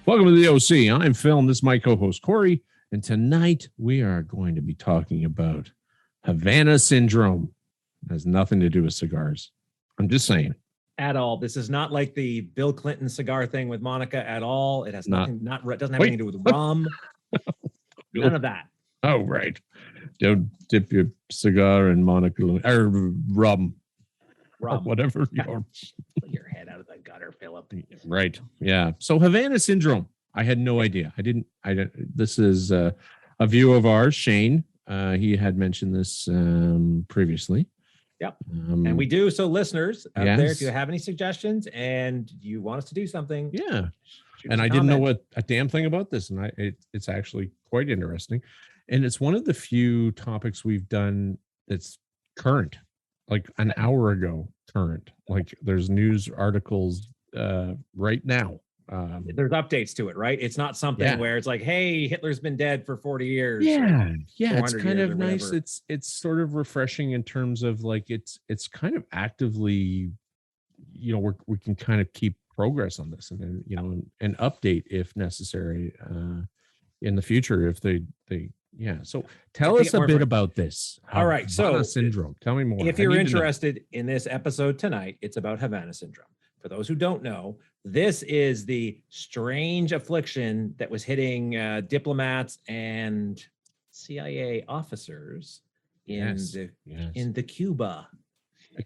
Welcome to the OC. I'm Phil, and this is my co-host Corey. And tonight we are going to be talking about Havana Syndrome. It has nothing to do with cigars. I'm just saying. At all. This is not like the Bill Clinton cigar thing with Monica at all. It has nothing. Doesn't have anything to do with rum. None of that. Oh, right. Don't dip your cigar in Monica or rum. Or whatever. Pull your head out of the gutter, Philip. Right. Yeah. So Havana Syndrome. I had no idea. I didn't. This is a view of ours, Shane. He had mentioned this previously. Yep. And we do. So listeners out there, if you have any suggestions and you want us to do something. Yeah. And I didn't know a damn thing about this. And it's actually quite interesting. And it's one of the few topics we've done that's current, like an hour ago current. Like there's news articles right now. There's updates to it, right? It's not something where it's like, hey, Hitler's been dead for 40 years. Yeah. It's kind of nice. It's sort of refreshing in terms of like it's kind of actively, we can kind of keep progress on this and and update if necessary in the future if they. So tell us a bit about this. All right. Havana Syndrome. Tell me more. If you're interested in this episode tonight, it's about Havana Syndrome. For those who don't know, this is the strange affliction that was hitting diplomats and CIA officers in the Cuba.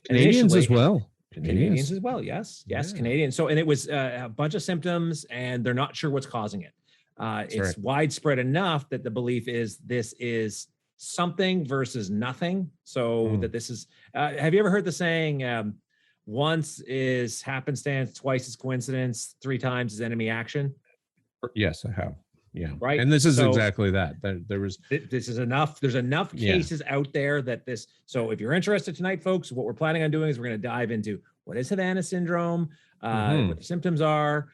Canadians as well. Canadians as well. Yes. Canadians. So, and it was a bunch of symptoms, and they're not sure what's causing it. It's widespread enough that the belief is this is something versus nothing. So that this is, have you ever heard the saying, once is happenstance, twice is coincidence, three times is enemy action? Yes, I have. Yeah. Right. And this is exactly that. There was, this is enough. There's enough cases out there that this, so if you're interested tonight, folks, what we're planning on doing is we're going to dive into what is Havana Syndrome, what the symptoms are,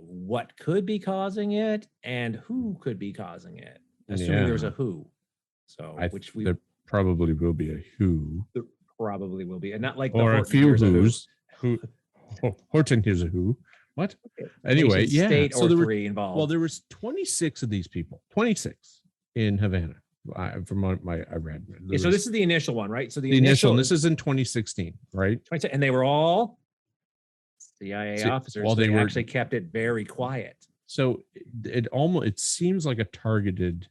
what could be causing it, and who could be causing it, assuming there's a who. So there probably will be a who. There probably will be, and not like or a few who's. Horton here's a who. What? Anyway, state so or there three involved. Well, there was 26 of these people. 26 in Havana. From my I read. So this is the initial one, right? So the initial. And this is in 2016, right? And they were all CIA officers. Well, they actually kept it very quiet. So it seems like a targeted.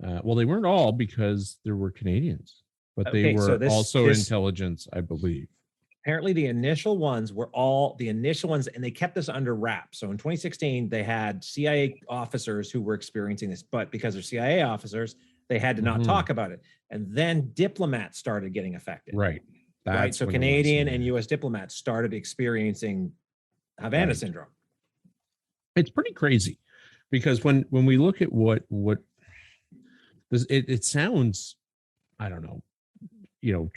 Well, they weren't all because there were Canadians, but they were also intelligence, I believe. Apparently, the initial ones were all the initial ones, and they kept this under wraps. So in 2016, they had CIA officers who were experiencing this, but because they're CIA officers, they had to not talk about it. And then diplomats started getting affected. Right. Right. So Canadian and U.S. diplomats started experiencing Havana Syndrome. It's pretty crazy because when we look at what this, it sounds, I don't know,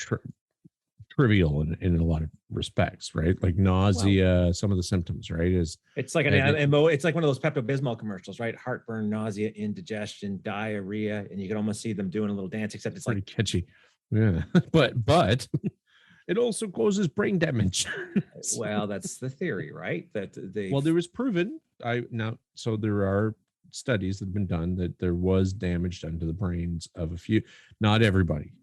trivial in a lot of respects, right? Like nausea, some of the symptoms, right? It's like it's like one of those Pepto-Bismol commercials, right? Heartburn, nausea, indigestion, diarrhea, and you can almost see them doing a little dance, except it's pretty catchy. Yeah, but it also causes brain damage. Well, that's the theory, right? There was proven. So there are studies that have been done that there was damage done to the brains of a few, not everybody,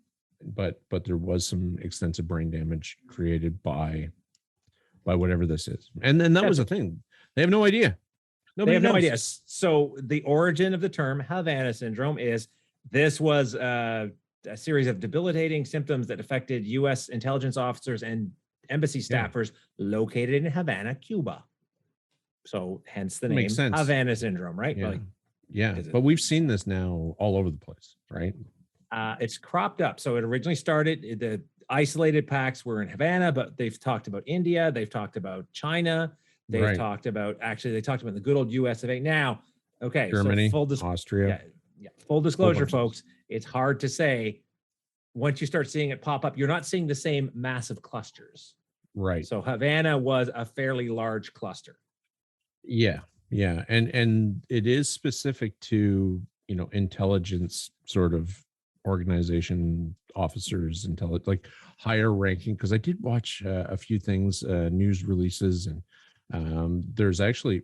but there was some extensive brain damage created by whatever this is. And then that was the thing. They have no idea. They have no idea. So the origin of the term Havana Syndrome is this was a series of debilitating symptoms that affected U.S. intelligence officers and embassy staffers located in Havana, Cuba. So hence the name Havana Syndrome, right? But we've seen this now all over the place, right? It's cropped up. So it originally started, the isolated packs were in Havana, but they've talked about India. They've talked about China. They've talked about, the good old US of A. Now, Germany, so Austria. Full disclosure, folks, it's hard to say. Once you start seeing it pop up, you're not seeing the same massive clusters. Right. So Havana was a fairly large cluster. Yeah. And it is specific to, intelligence sort of organization officers, like higher ranking. Because I did watch a few things, news releases, and there's actually,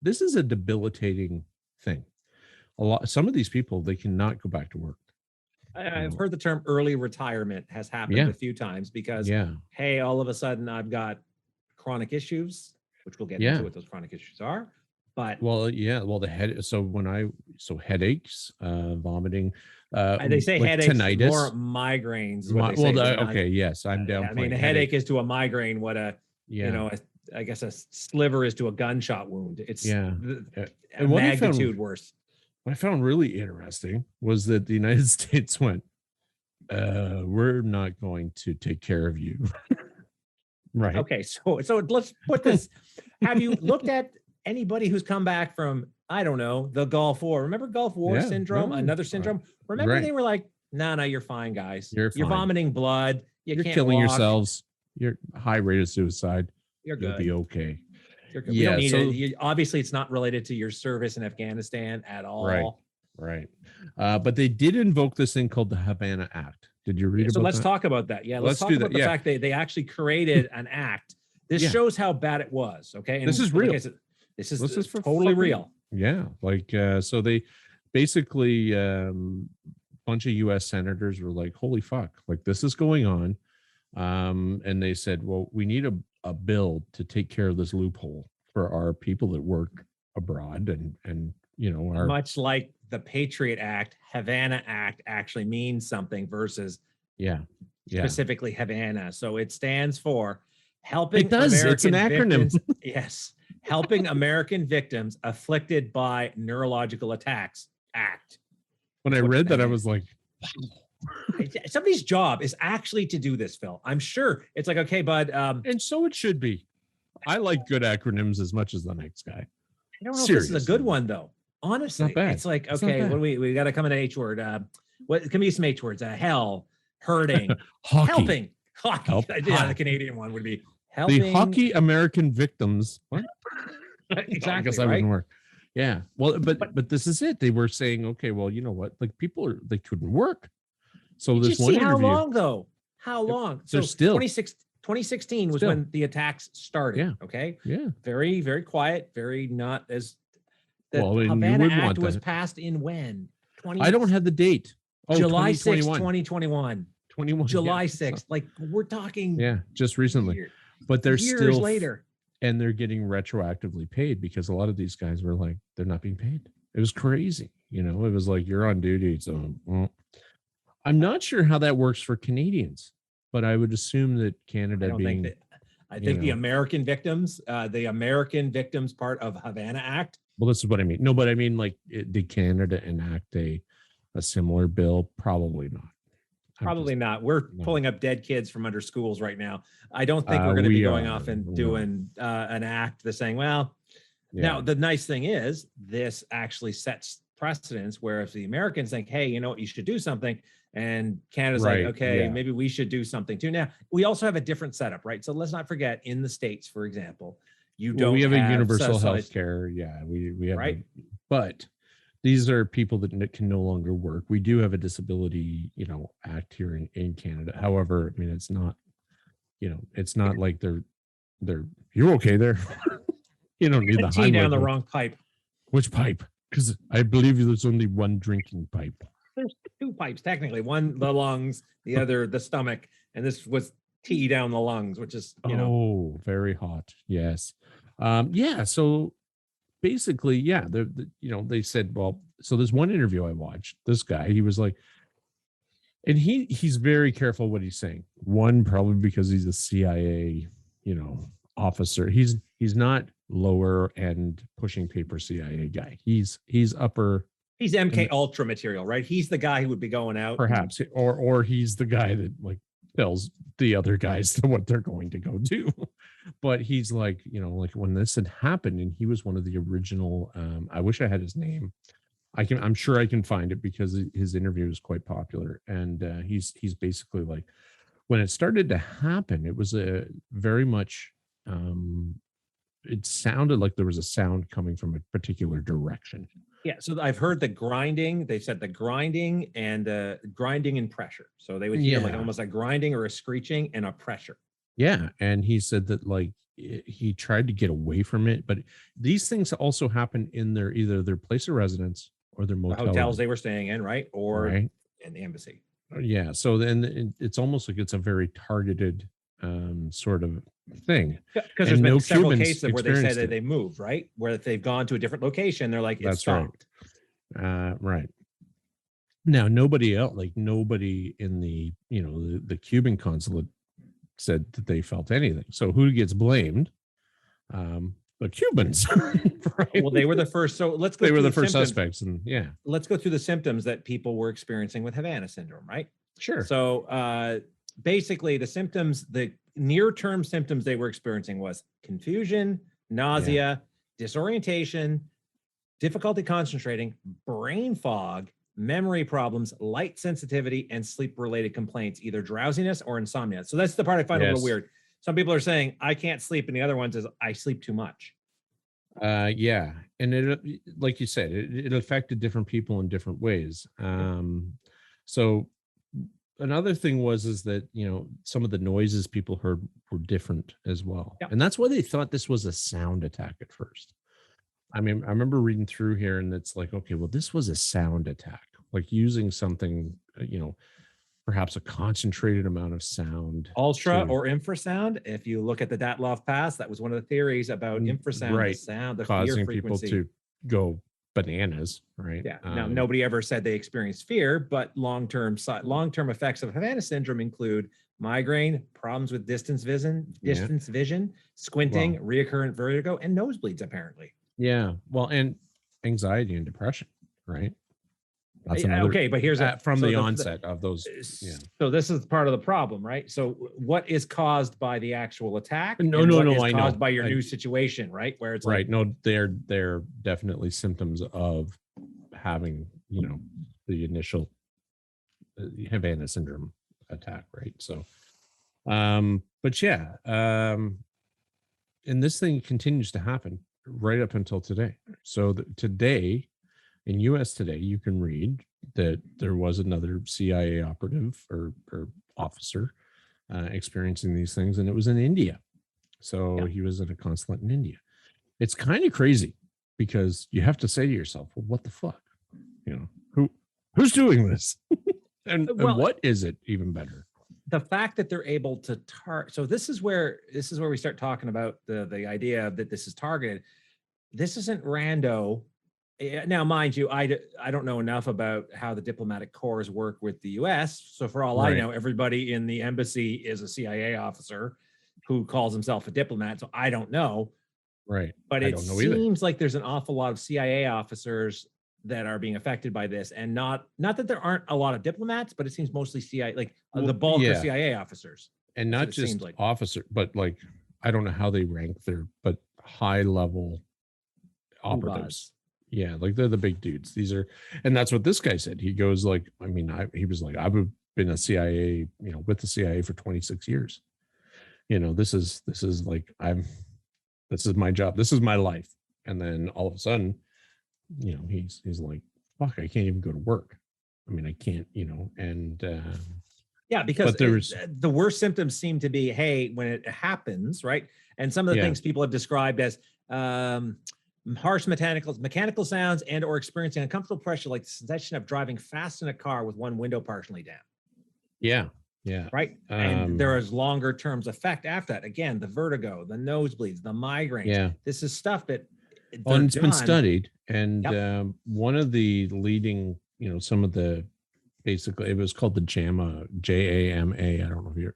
this is a debilitating thing. Some of these people, they cannot go back to work. I've heard the term early retirement has happened a few times because, hey, all of a sudden I've got chronic issues, which we'll get into what those chronic issues are. But the head. So headaches, vomiting. They say headaches, tinnitus. more migraines. Okay, yes, I'm down. I mean, a headache is to a migraine what a I guess a sliver is to a gunshot wound. It's and magnitude worse. What I found really interesting was that the United States went, we're not going to take care of you. Right. Okay, so let's put this. Have you looked at anybody who's come back from, I don't know, the Gulf War? Remember Gulf War syndrome, another syndrome? Remember they were like, no, you're fine, guys. You're vomiting blood. You're killing yourselves. You're high rate of suicide. You're good. You'll be okay. You're good. We don't need it. Obviously, it's not related to your service in Afghanistan at all. Right. But they did invoke this thing called the Havana Act. Did you read about that? So let's talk about that. Yeah, let's talk about the fact they actually created an act. This shows how bad it was. Okay. And this is real. This is totally real. Yeah. So they basically bunch of US senators were like, holy fuck, like this is going on. And they said, well, we need a bill to take care of this loophole for our people that work abroad and much like the Patriot Act, Havana Act actually means something versus specifically Havana. So it stands for helping American it's an acronym. Victims, yes. Helping American victims afflicted by neurological attacks Act. When I read that, I was like, somebody's job is actually to do this, Phil. I'm sure it's like, okay, bud. And so it should be. I like good acronyms as much as the next guy. I don't know if this is a good one though. Honestly, it's like, okay, what do we got to come in an H word. What can be some H words? Hell, hurting, helping, hockey. The Canadian one would be helping. The hockey American victims. What? Exactly. I guess that wouldn't work. Yeah. Well, but this is it. They were saying, okay, well, you know what? Like they couldn't work. So this one interview. How long though? How long? So still 2016 was when the attacks started. Yeah. Okay. Yeah. Very, very quiet. Very not as. The Havana Act was passed in when? I don't have the date. July 6th, 2021. July 6th. So, like we're talking. Yeah, just recently. But they're years still later. And they're getting retroactively paid because a lot of these guys were like, they're not being paid. It was crazy. It was like, you're on duty. So I'm not sure how that works for Canadians, but I would assume that Canada I think the American victims part of Havana Act. Well, this is what I mean. No, but I mean, like, did Canada enact a similar bill? Probably not. Probably not. We're pulling up dead kids from under schools right now. I don't think we're going to be going off and doing an act that's saying, well, now the nice thing is this actually sets precedence where if the Americans think, hey, you know what, you should do something. And Canada's like, okay, maybe we should do something too. Now, we also have a different setup, right? So let's not forget in the States, for example, we have a universal health care. Yeah, we have, right. But these are people that can no longer work. We do have a disability, act here in Canada. However, I mean, it's not, it's not like they're you're okay there. You don't need the tea down the wrong pipe. Which pipe? Because I believe there's only one drinking pipe. There's two pipes, technically. One, the lungs, the other, the stomach. And this was tea down the lungs, which is, very hot. Yes. So basically, they said, well, so there's one interview I watched. This guy, he was like, and he's very careful what he's saying. One, probably because he's a CIA, officer. He's not lower end pushing paper CIA guy. He's upper. He's MK Ultra material, right? He's the guy who would be going out. Perhaps, or he's the guy that like tells the other guys what they're going to go do. But he's like, like when this had happened, and he was one of the original. I wish I had his name. I'm sure I can find it because his interview is quite popular, and he's basically like, when it started to happen, it was a very much. It sounded like there was a sound coming from a particular direction. Yeah, so I've heard the grinding. They said the grinding and grinding and pressure. So they would hear like almost a grinding or a screeching and a pressure. Yeah, and he said that like he tried to get away from it, but these things also happen in their either their place of residence or their The motel hotels room, they were staying in, right? Or right? in the embassy. Yeah, so then it's almost like it's a very targeted sort of thing, Yeah, because there's and been no several Cubans cases where they say experienced that it. they moved, right? Where if they've gone to a different location, they're like, it's That's right. stopped. Right. Now, nobody else, like nobody in the, the Cuban consulate said that they felt anything. So who gets blamed? The Cubans, right? Well, they were the first. So let's go They were through the the first symptoms. suspects, and yeah, Let's go through the symptoms that people were experiencing with Havana syndrome, right? sure. So basically the symptoms, the near-term symptoms they were experiencing was confusion, nausea, disorientation, difficulty concentrating, brain fog, memory problems, light sensitivity, and sleep-related complaints, either drowsiness or insomnia. So that's the part I find a little weird. Some people are saying, I can't sleep, and the other ones is, I sleep too much. Yeah, and it, like you said, it affected different people in different ways. So another thing is that some of the noises people heard were different as well, and that's why they thought this was a sound attack at first. I mean, I remember reading through here, and it's like, okay, well, this was a sound attack, like using something, perhaps a concentrated amount of sound, ultra or infrasound. If you look at the Dyatlov Pass, that was one of the theories about infrasound, right, the sound, the causing fear people frequency. to go bananas, right? Yeah. Now, nobody ever said they experienced fear, but long-term effects of Havana syndrome include migraine, problems with distance vision, squinting, reoccurrent vertigo, and nosebleeds, apparently. Yeah. Well, and anxiety and depression, right? That's another. Okay, but here's from the onset of those. Yeah. So this is part of the problem, right? So what is caused by the actual attack? No, I know. Caused by your new situation, right? Where it's right. No, they're definitely symptoms of having, the initial Havana syndrome attack, right? So, but yeah, and this thing continues to happen right up until today. So today, in US today, you can read that there was another CIA operative or officer experiencing these things, and it was in India. So he was at a consulate in India. It's kind of crazy because you have to say to yourself, well, what the fuck? Who's doing this? and what is it even better? The fact that they're able to so this is where we start talking about the idea that this is targeted. This isn't rando. Now, mind you, I don't know enough about how the diplomatic corps work with the U.S. So for all I know, everybody in the embassy is a CIA officer who calls himself a diplomat. So I don't know. Right. But it seems like there's an awful lot of CIA officers that are being affected by this, and not that there aren't a lot of diplomats, but it seems mostly CIA, like the bulk of CIA officers, and not just officer, but like I don't know how they rank there, but high level operatives. Yeah, like they're the big dudes. These are, and that's what this guy said. He goes like, I mean, he was like, I've been a CIA, with the CIA for 26 years. This is like this is my job. This is my life. And then all of a sudden, he's like, fuck, I can't even go to work. I mean, I can't, and yeah, because the worst symptoms seem to be, hey, when it happens, right? And some of the things people have described as harsh mechanical sounds and or experiencing uncomfortable pressure, like the sensation of driving fast in a car with one window partially down. Yeah. Right. And there is longer terms effect after that. Again, the vertigo, the nosebleeds, the migraines. Yeah. This is stuff that it's been studied. And one of the leading, some of the, basically it was called the JAMA, JAMA. I don't know if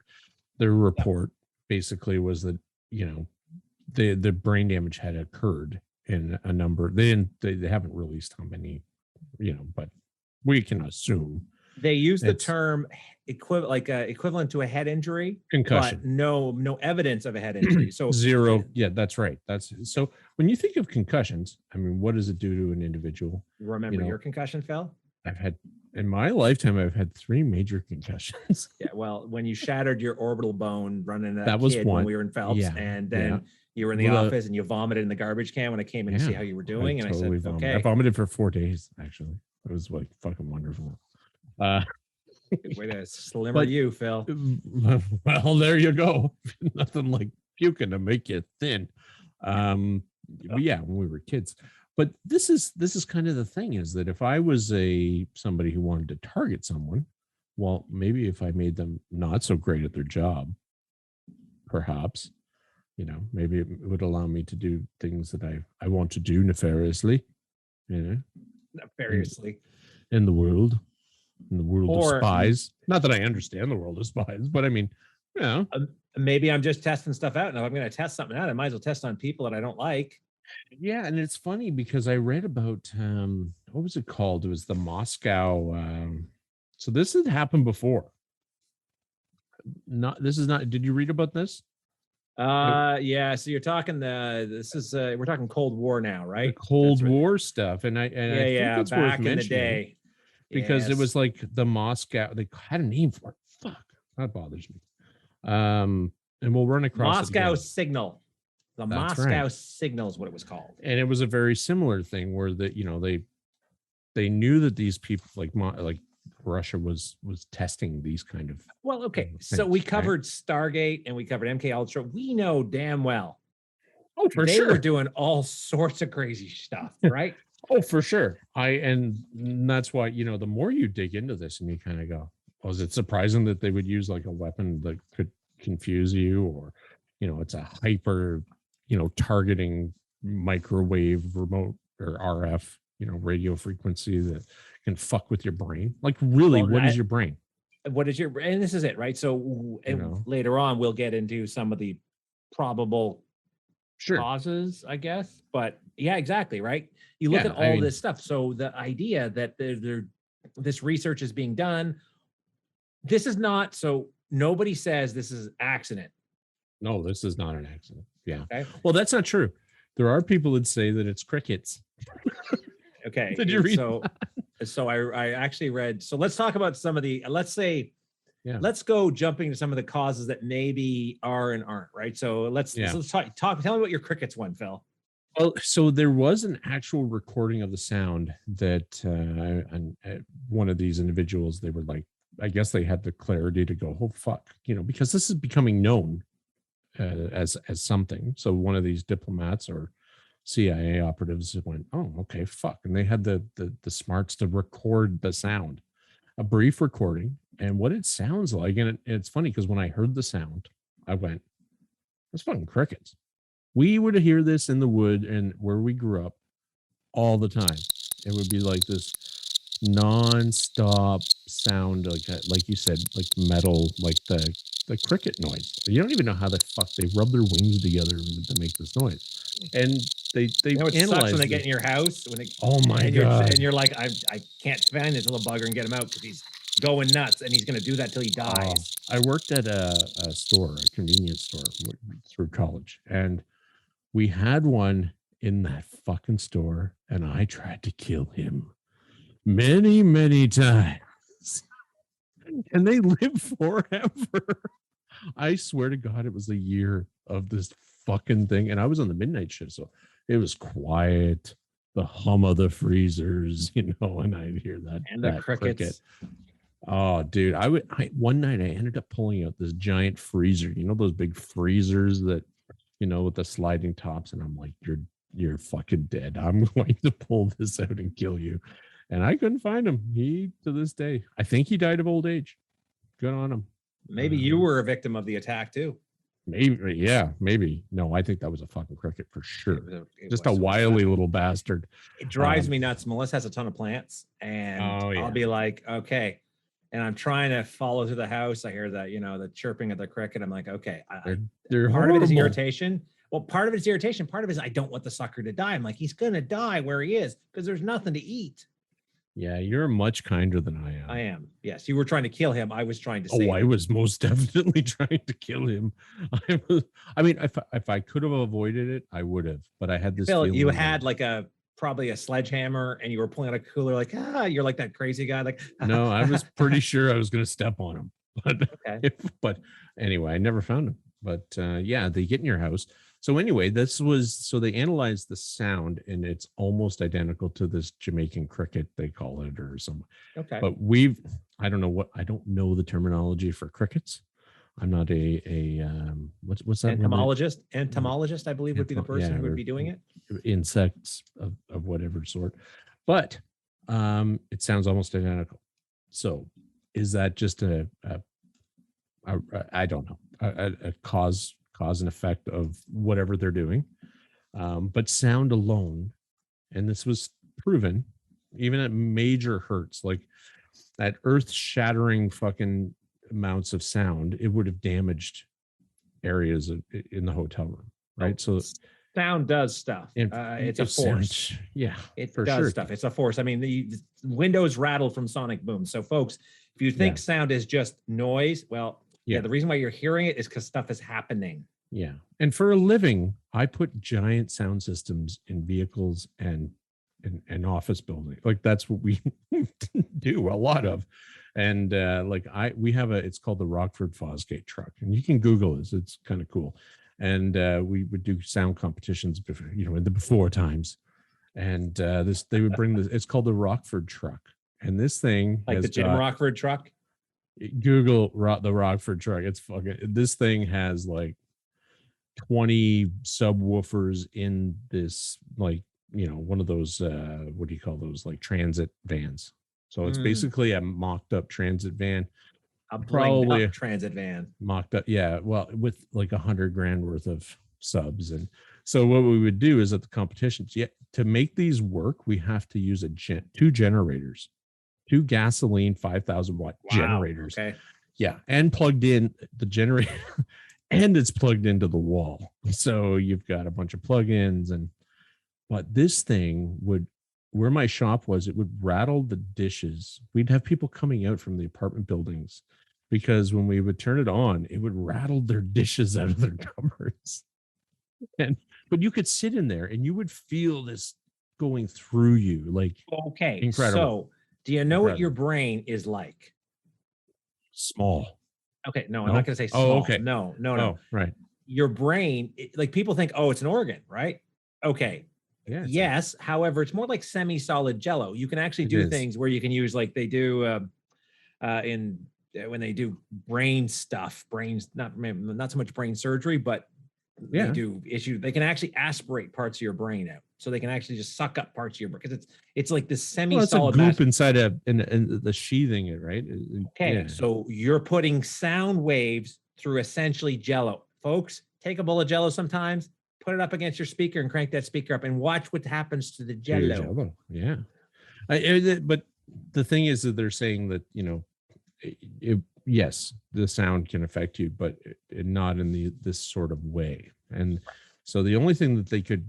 their report basically was that, the brain damage had occurred in a number. They haven't released how many, but we can assume they use the term equivalent to a head injury, concussion, but no evidence of a head injury. So zero. Yeah, that's right. So when you think of concussions, I mean, what does it do to an individual? Remember your concussion, Phil? In my lifetime, I've had 3 major concussions. Yeah, well, when you shattered your orbital bone running that was kid one. When we were in Phelps, and then you were in the office and you vomited in the garbage can when I came in to see how you were doing, and I said, okay. I vomited for 4 days. Actually, it was like fucking wonderful. Way to slimmer But- you, Phil. Well, there you go. Nothing like puking to make you thin. But yeah, when we were kids. But this is kind of the thing, is that if I was somebody who wanted to target someone, well, maybe if I made them not so great at their job, perhaps, maybe it would allow me to do things that I want to do nefariously, Nefariously. in the world of Or- spies. Not that I understand the world of spies, but I mean, Maybe I'm just testing stuff out. Now, if I'm going to test something out, I might as well test on people that I don't like. yeah. And it's funny because I read about what was it called? It was the Moscow. So this had happened before. Did you read about this? Yeah. So you're talking we're talking Cold War now, The right? Cold War stuff. And I think it's worth back in the mentioning day. because it Yes. was like the Moscow, they had a name for it. Fuck, that bothers me. And we'll run across it Moscow again. Signal. The That's Moscow right. Signal is what it was called. And it was a very similar thing where they knew that these people like Russia was testing these kind of. Well, okay. So things, we right? covered Stargate and we covered MK Ultra. We know damn well Oh, for they sure. were doing all sorts of crazy stuff, right? Oh, for sure. And that's why, the more you dig into this and you kind of go, oh, is it surprising that they would use like a weapon that could confuse you, or, it's a hyper, targeting microwave remote or RF, radio frequency that can fuck with your brain. Like, really, Well, what is your brain? What is your, and this is it, right? So know. later on, we'll get into some of the probable Sure. causes, I guess. But yeah, exactly, right? You look Yeah, at I all mean- this stuff. So the idea that this research is being done, this is not, so nobody says this is accident. No, this is not an accident. Yeah. Okay. Well, that's not true. There are people that say that it's crickets. Okay. Did you read So I actually read. So let's talk about some of the, let's go jumping to some of the causes that maybe are and aren't, right? So let's talk. Tell me about your crickets one, Phil. Well, so there was an actual recording of the sound that one of these individuals, they were like, I guess they had the clarity to go, oh, fuck, because this is becoming known as something. So one of these diplomats or CIA operatives went, oh, okay, fuck. And they had the smarts to record the sound, a brief recording, and what it sounds like. And it's funny because when I heard the sound, I went, that's fucking crickets. We would hear this in the wood and where we grew up all the time. It would be like this non-stop sound, like you said, like metal, like the cricket noise. You don't even know how the fuck they rub their wings together to make this noise. And they It sucks analyze when they get in your house. Oh my God. And you're like, I can't find this little bugger and get him out because he's going nuts, and he's going to do that till he dies. I worked at a store, a convenience store through college, and we had one in that fucking store, and I tried to kill him many, many times. And they live forever. I swear to God, it was a year of this fucking thing. And I was on the midnight shift, so it was quiet, the hum of the freezers, and I'd hear that. And the that crickets. cricket. Oh, dude, one night I ended up pulling out this giant freezer, those big freezers that, with the sliding tops. And I'm like, you're fucking dead. I'm going to pull this out and kill you. And I couldn't find him. He, to this day, I think he died of old age. Good on him. Maybe you were a victim of the attack too. Maybe, yeah, maybe. No, I think that was a fucking cricket for sure. It Just was. a wily little bastard. It drives me nuts. Melissa has a ton of plants, and I'll be like, okay. And I'm trying to follow through the house. I hear that, the chirping of the cricket. I'm like, okay. They're part of it is horrible. irritation. Well, part of it is irritation. Part of it is I don't want the sucker to die. I'm like, he's going to die where he is because there's nothing to eat. Yeah, you're much kinder than I am. I am. Yes, you were trying to kill him. I was trying to save him. I was most definitely trying to kill him. I mean, if I could have avoided it, I would have. But I had this. Phil, you had like probably a sledgehammer, and you were pulling out a cooler. Like, you're like that crazy guy. Like, no, I was pretty sure I was going to step on him. But okay. But anyway, I never found him. But yeah, they get in your house. So anyway, so they analyzed the sound, and it's almost identical to this Jamaican cricket, they call it, or some. Okay. But I don't know the terminology for crickets. I'm not what's that? Entomologist, I believe, would be the person who would be doing it. Insects of whatever sort. But it sounds almost identical. So is that just I don't know, a cause and effect of whatever they're doing? But sound alone, and this was proven, even at major hertz, like at earth-shattering fucking amounts of sound, it would have damaged areas in the hotel room, right? So sound does stuff. It's a force. Yeah, it does stuff. It's a force. I mean, the windows rattle from sonic booms. So folks, if you think sound is just noise, well, the reason why you're hearing it is because stuff is happening. Yeah. And for a living, I put giant sound systems in vehicles and office buildings. Like that's what we do a lot of. And we have it's called the Rockford Fosgate truck, and you can Google this. It's kind of cool. And we would do sound competitions before, in the before times. And they would bring this, it's called the Rockford truck. And this thing, like the Jim Rockford truck. Google the Rockford truck. It's this thing has like 20 subwoofers in this, like, one of those what do you call those, like transit vans. So it's basically a mocked up transit van, probably a transit van mocked up, well, with like $100,000 worth of subs. And so what we would do is at the competitions, to make these work, we have to use two generators, two gasoline 5,000 watt generators. Okay. Yeah. And plugged in the generator and it's plugged into the wall. So you've got a bunch of plugins. But this thing where my shop was, it would rattle the dishes. We'd have people coming out from the apartment buildings because when we would turn it on, it would rattle their dishes out of their cupboards. But you could sit in there and you would feel this going through you, like, okay, incredible. So do you know what your brain is like? Small. Okay, no, I'm not going to say small. Oh, okay. No. Oh, right. Your brain, like people think, oh, it's an organ, right? Okay. Yeah, yes. However, it's more like semi-solid jello. You can actually do things where you can use, like they do when they do brains, not so much brain surgery, but they do they can actually aspirate parts of your brain out. So they can actually just suck up parts of your brain, because it's like this semi-solid goop inside and the sheathing it, right? Okay, so you're putting sound waves through essentially jello. Folks, take a bowl of jello sometimes, put it up against your speaker and crank that speaker up and watch what happens to the jello. Yeah. But the thing is that they're saying that, yes, the sound can affect you, but not in this sort of way. And so the only thing that they could,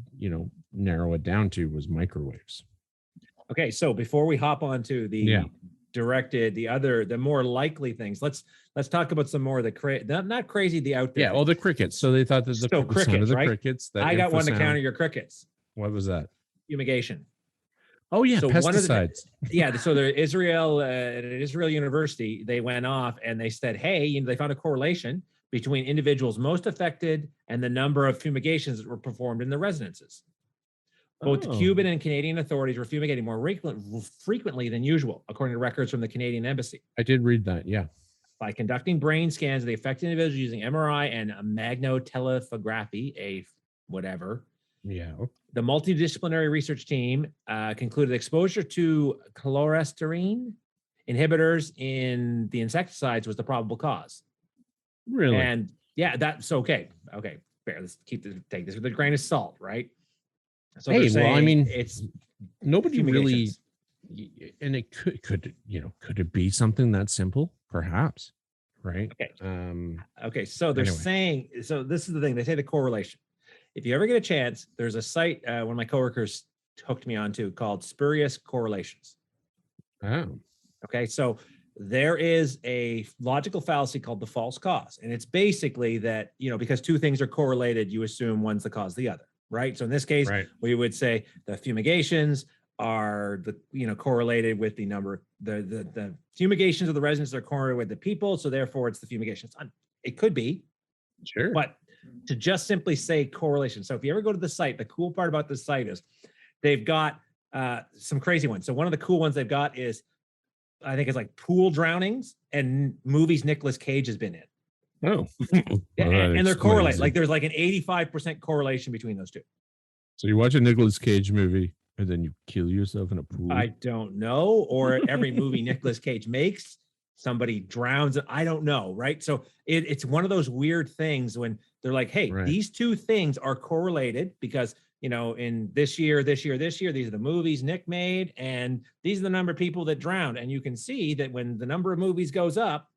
narrow it down to was microwaves. Okay, so before we hop on to the the more likely things, let's talk about some more of the not crazy, the out there. Yeah, well, the crickets. So they thought that the crickets, right? Crickets. I got one to counter your crickets. What was that? Fumigation. Oh yeah, so pesticides. So at Israel University, they went off and they said, hey, they found a correlation between individuals most affected and the number of fumigations that were performed in the residences. Both the Cuban and Canadian authorities were fumigating more frequently than usual, according to records from the Canadian Embassy. I did read that, yeah. By conducting brain scans of the affected individuals using MRI and magnetotelephography, whatever. Yeah. The multidisciplinary research team concluded exposure to chlorestyrene inhibitors in the insecticides was the probable cause. Really? And that's okay. Okay, fair. Let's take this with a grain of salt, right? So it's nobody really, and it could it be something that simple? Perhaps, right? Okay. Okay. So they're saying, so this is the thing. They say the correlation. If you ever get a chance, there's a site one of my coworkers hooked me onto called Spurious Correlations. Oh. Okay. So there is a logical fallacy called the false cause. And it's basically that, because two things are correlated, you assume one's the cause of the other, right? So in this case, we would say the fumigations are correlated with the number, the fumigations of the residents are correlated with the people. So therefore it's the fumigations. It could be, Sure. But to just simply say correlation. So if you ever go to the site, the cool part about the site is they've got some crazy ones. So one of the cool ones they've got is, I think it's like pool drownings and movies Nicolas Cage has been in. Oh, yeah, and they're correlated. Like there's like an 85% correlation between those two. So you watch a Nicolas Cage movie and then you kill yourself in a pool? I don't know. Or every movie Nicolas Cage makes, somebody drowns. I don't know. Right. So it's one of those weird things when they're like, hey, these two things are correlated because, you know, in this year, these are the movies Nick made, and these are the number of people that drowned. And you can see that when the number of movies goes up,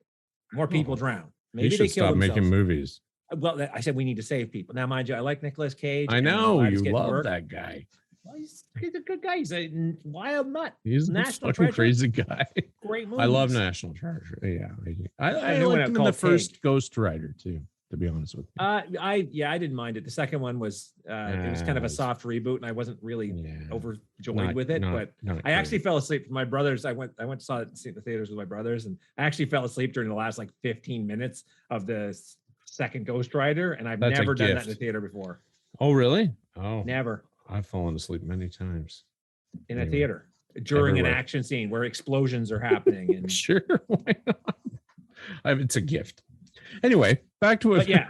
more people drown. Maybe they kill stop making movies. Well, I said we need to save people. Now, mind you, I like Nicolas Cage. I know you love that guy. Well, he's a good guy. He's a wild nut. He's a fucking crazy guy. Great movie. I love National Treasure. Yeah, I liked him in the first Ghost Rider too. To be honest with you, I didn't mind it. The second one was it was kind of a soft reboot, and I wasn't really overjoyed with it. But I actually fell asleep. My brothers, I went to saw it in the theaters with my brothers, and I actually fell asleep during the last like 15 minutes of the second Ghost Rider, and I've never done that in the theater before. Oh, really? Oh, never. I've fallen asleep many times in a theater during an action scene where explosions are happening. And sure, why not? It's a gift. Anyway, back to it.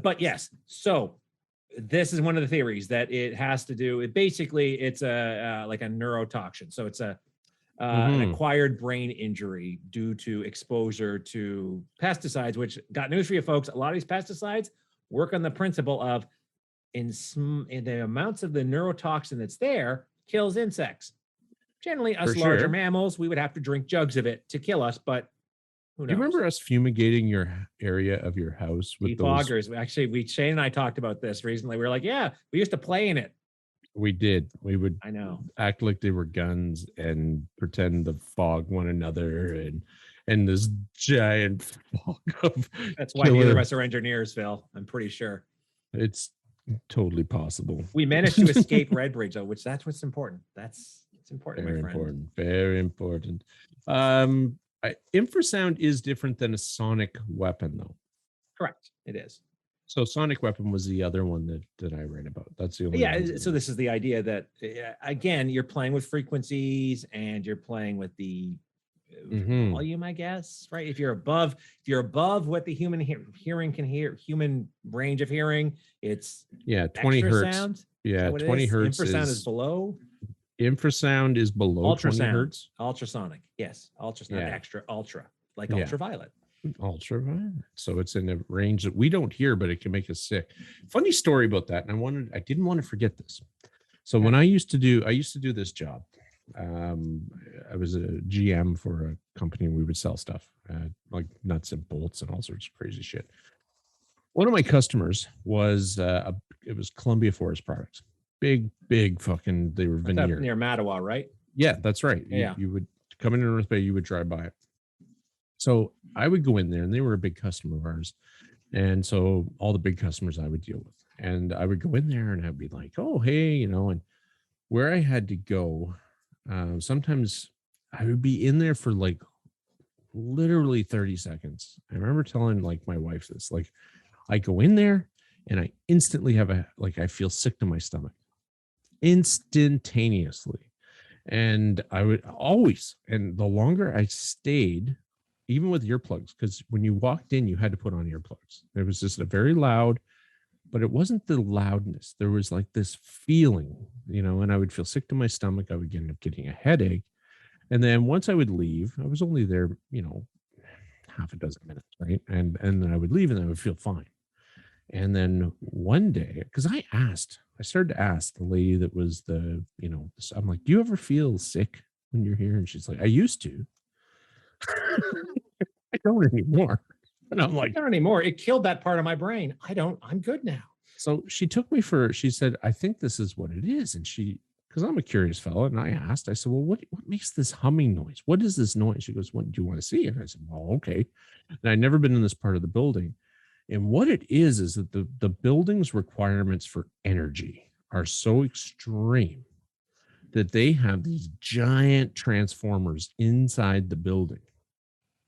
But yes. So this is one of the theories that it has to do. It's a like a neurotoxin. So it's an acquired brain injury due to exposure to pesticides. Which, got news for you folks, a lot of these pesticides work on the principle of in the amounts of the neurotoxin that's there kills insects. Generally, us larger mammals, we would have to drink jugs of it to kill us, but who knows? Do you remember us fumigating your area of your house with those foggers? Actually, Shane and I talked about this recently. We were like, yeah, we used to play in it. We did. We would act like they were guns and pretend to fog one another and this giant fog of That's why neither of us are engineers, Phil. I'm pretty sure. It's totally possible. We managed to escape Redbridge, though, that's what's important. It's important, very my friend. Very important. Infrasound is different than a sonic weapon, though. Correct. It is. So sonic weapon was the other one that I read about. That's the only one. So this is the idea that, again, you're playing with frequencies and you're playing with the volume, I guess, right? If you're above what the human hearing can hear, human range of hearing, it's 20 hertz. Sound. Yeah, 20 hertz. Infrasound is below. Infrasound is below 20 hertz. Ultrasonic, yes. Ultrasonic, extra, ultra, like ultraviolet. Ultraviolet. So it's in a range that we don't hear, but it can make us sick. Funny story about that, and I didn't want to forget this. So when I used to do this job, I was a GM for a company. We would sell stuff like nuts and bolts and all sorts of crazy shit. One of my customers was it was Columbia Forest Products. Big fucking, they were veneer. Near Mattawa, right? Yeah, that's right. You would come into North Bay, you would drive by it. So I would go in there, and they were a big customer of ours. And so all the big customers I would deal with. And I would go in there and I'd be like, oh, hey, and where I had to go, sometimes I would be in there for like literally 30 seconds. I remember telling like my wife this, like I go in there and I instantly have I feel sick to my stomach instantaneously. And I would always, and the longer I stayed, even with earplugs, because when you walked in, you had to put on earplugs. It was just a very loud, but it wasn't the loudness. There was like this feeling, and I would feel sick to my stomach. I would end up getting a headache. And then once I would leave, I was only there, half a dozen minutes, right? And then I would leave and I would feel fine. And then one day, because I started to ask the lady that was I'm like, do you ever feel sick when you're here? And she's like, I used to. I don't anymore. And I'm like, not anymore. It killed that part of my brain. I'm good now. So she said, I think this is what it is. And because I'm a curious fellow, and I asked, I said, well, what makes this humming noise? What is this noise? She goes, what do you want to see? And I said, well, okay. And I'd never been in this part of the building. And what it is that the building's requirements for energy are so extreme that they have these giant transformers inside the building.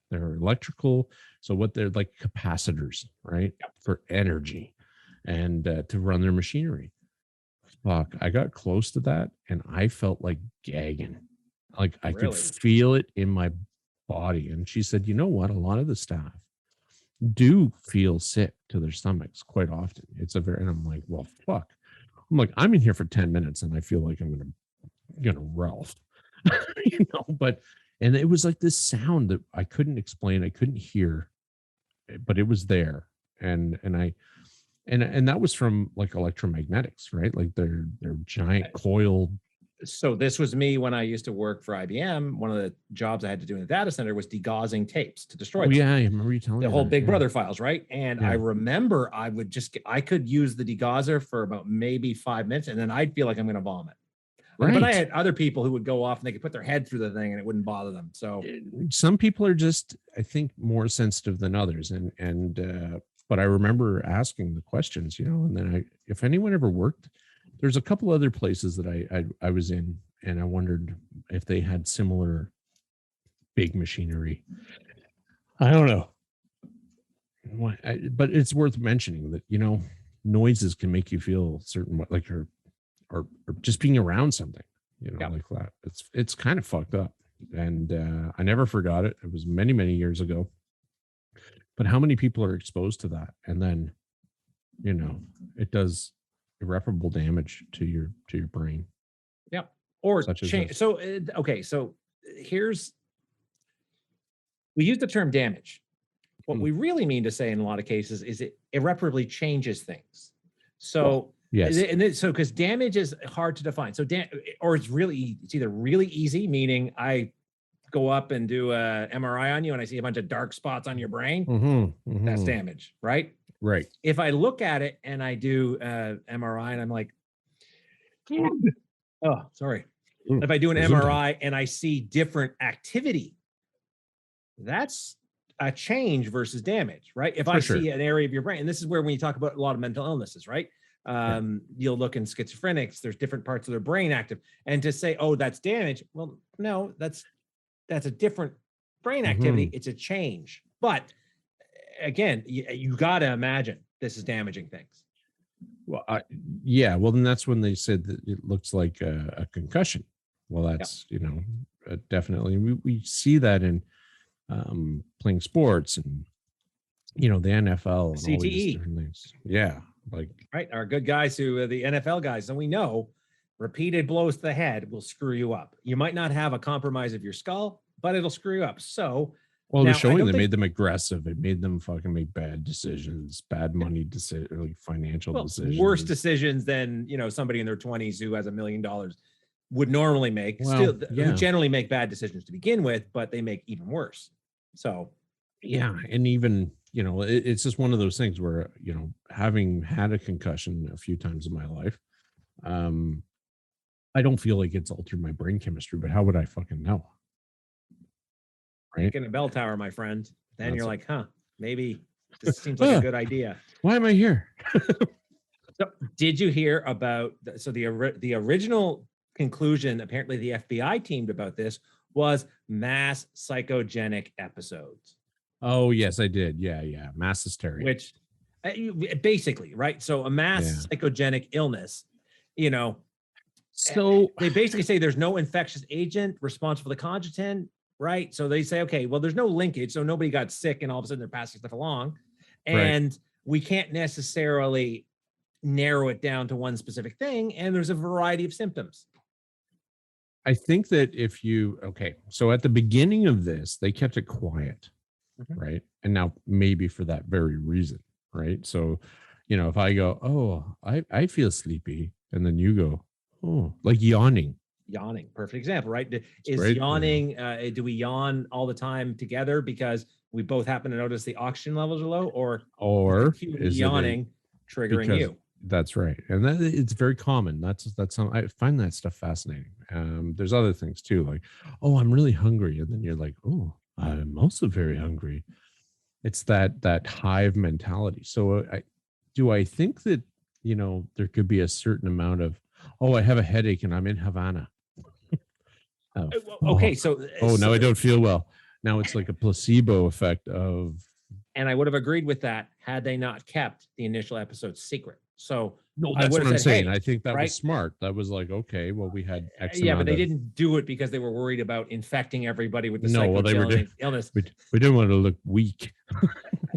They're electrical So what they're like capacitors, right? For energy and to run their machinery. Fuck, I got close to that and I felt like gagging. Like I could feel it in my body. And she said, you know what? A lot of the staff do feel sick to their stomachs quite often. It's a very, and I'm like, well, fuck. I'm like, I'm in here for 10 minutes and I feel like I'm gonna Ralph. You know, but and it was like this sound that I couldn't explain, I couldn't hear, but it was there. And that was from like electromagnetics, right? Like they're giant coiled. So this was me when I used to work for IBM. One of the jobs I had to do in the data center was degaussing tapes to destroy them. Yeah, I remember you telling me the whole Big Brother files, right? And I remember I could use the degausser for about maybe 5 minutes, and then I'd feel like I'm going to vomit. Right. But I had other people who would go off and they could put their head through the thing and it wouldn't bother them. So some people are just, I think, more sensitive than others. But I remember asking the questions, you know, and then if anyone ever worked, there's a couple other places that I was in, and I wondered if they had similar big machinery. I don't know. But it's worth mentioning that, you know, noises can make you feel certain, like or just being around something, you know, like that. It's kind of fucked up. And I never forgot it. It was many, many years ago. But how many people are exposed to that? And then, you know, it does irreparable damage to your brain. Yeah. Or change. So, okay. So we use the term damage. What we really mean to say in a lot of cases is it irreparably changes things. So, yes. And so, because damage is hard to define. So, or it's either really easy, meaning I go up and do a MRI on you and I see a bunch of dark spots on your brain. That's damage, right? Right. If I look at it and I do MRI and I'm like, oh, sorry. If I do an MRI and I see different activity, that's a change versus damage, right? If I see an area of your brain, and this is where when you talk about a lot of mental illnesses, right? You'll look in schizophrenics, there's different parts of their brain active. And to say, oh, that's damage. Well, no, that's a different brain activity. It's a change. But again, you got to imagine this is damaging things. Well, well, then that's when they said that it looks like a concussion. Well, that's, you know, definitely. We see that in playing sports and, you know, the NFL. And CTE. All these different things. Yeah. Like, right. Our good guys who are the NFL guys. And we know repeated blows to the head will screw you up. You might not have a compromise of your skull, but it'll screw you up. So, well, they're showing they made them aggressive. It made them fucking make bad decisions, bad money decisions, like financial decisions. Worse decisions than, you know, somebody in their 20s who has $1 million would normally make. Well, who generally make bad decisions to begin with, but they make even worse. So, yeah. And even, you know, it's just one of those things where, you know, having had a concussion a few times in my life, I don't feel like it's altered my brain chemistry, but how would I fucking know? Right. In a bell tower, my friend. Then you're like, maybe this seems like a good idea. Why am I here? So did you hear about, the original conclusion, apparently the FBI teamed about this, was mass psychogenic episodes. Oh, yes, I did. Yeah. Mass hysteria. Which basically, right? So a mass psychogenic illness, you know, so they basically say there's no infectious agent responsible for the congenital, right? So they say, okay, well, there's no linkage. So nobody got sick and all of a sudden they're passing stuff along. And we can't necessarily narrow it down to one specific thing. And there's a variety of symptoms. I think that so at the beginning of this, they kept it quiet, right? And now maybe for that very reason, right? So, you know, if I go, oh, I feel sleepy, and then you go, oh, like yawning. Perfect example, right? Is yawning, do we yawn all the time together because we both happen to notice the oxygen levels are low, or is yawning triggering you? That's right. And it's very common. That's I find that stuff fascinating. There's other things too, like, oh, I'm really hungry. And then you're like, oh, I'm also very hungry. It's that hive mentality. So I think that, you know, there could be a certain amount of, oh, I have a headache and I'm in Havana. Okay. So now I don't feel well. Now it's like a placebo effect of And I would have agreed with that had they not kept the initial episode secret. So no, I that's would what have I'm said, saying. hey, I think that right? was smart. That was like, okay, well, we had X Yeah, but amount they of. didn't do it because they were worried about infecting everybody with the No, well, they were psychogenic illness. we didn't want to look weak.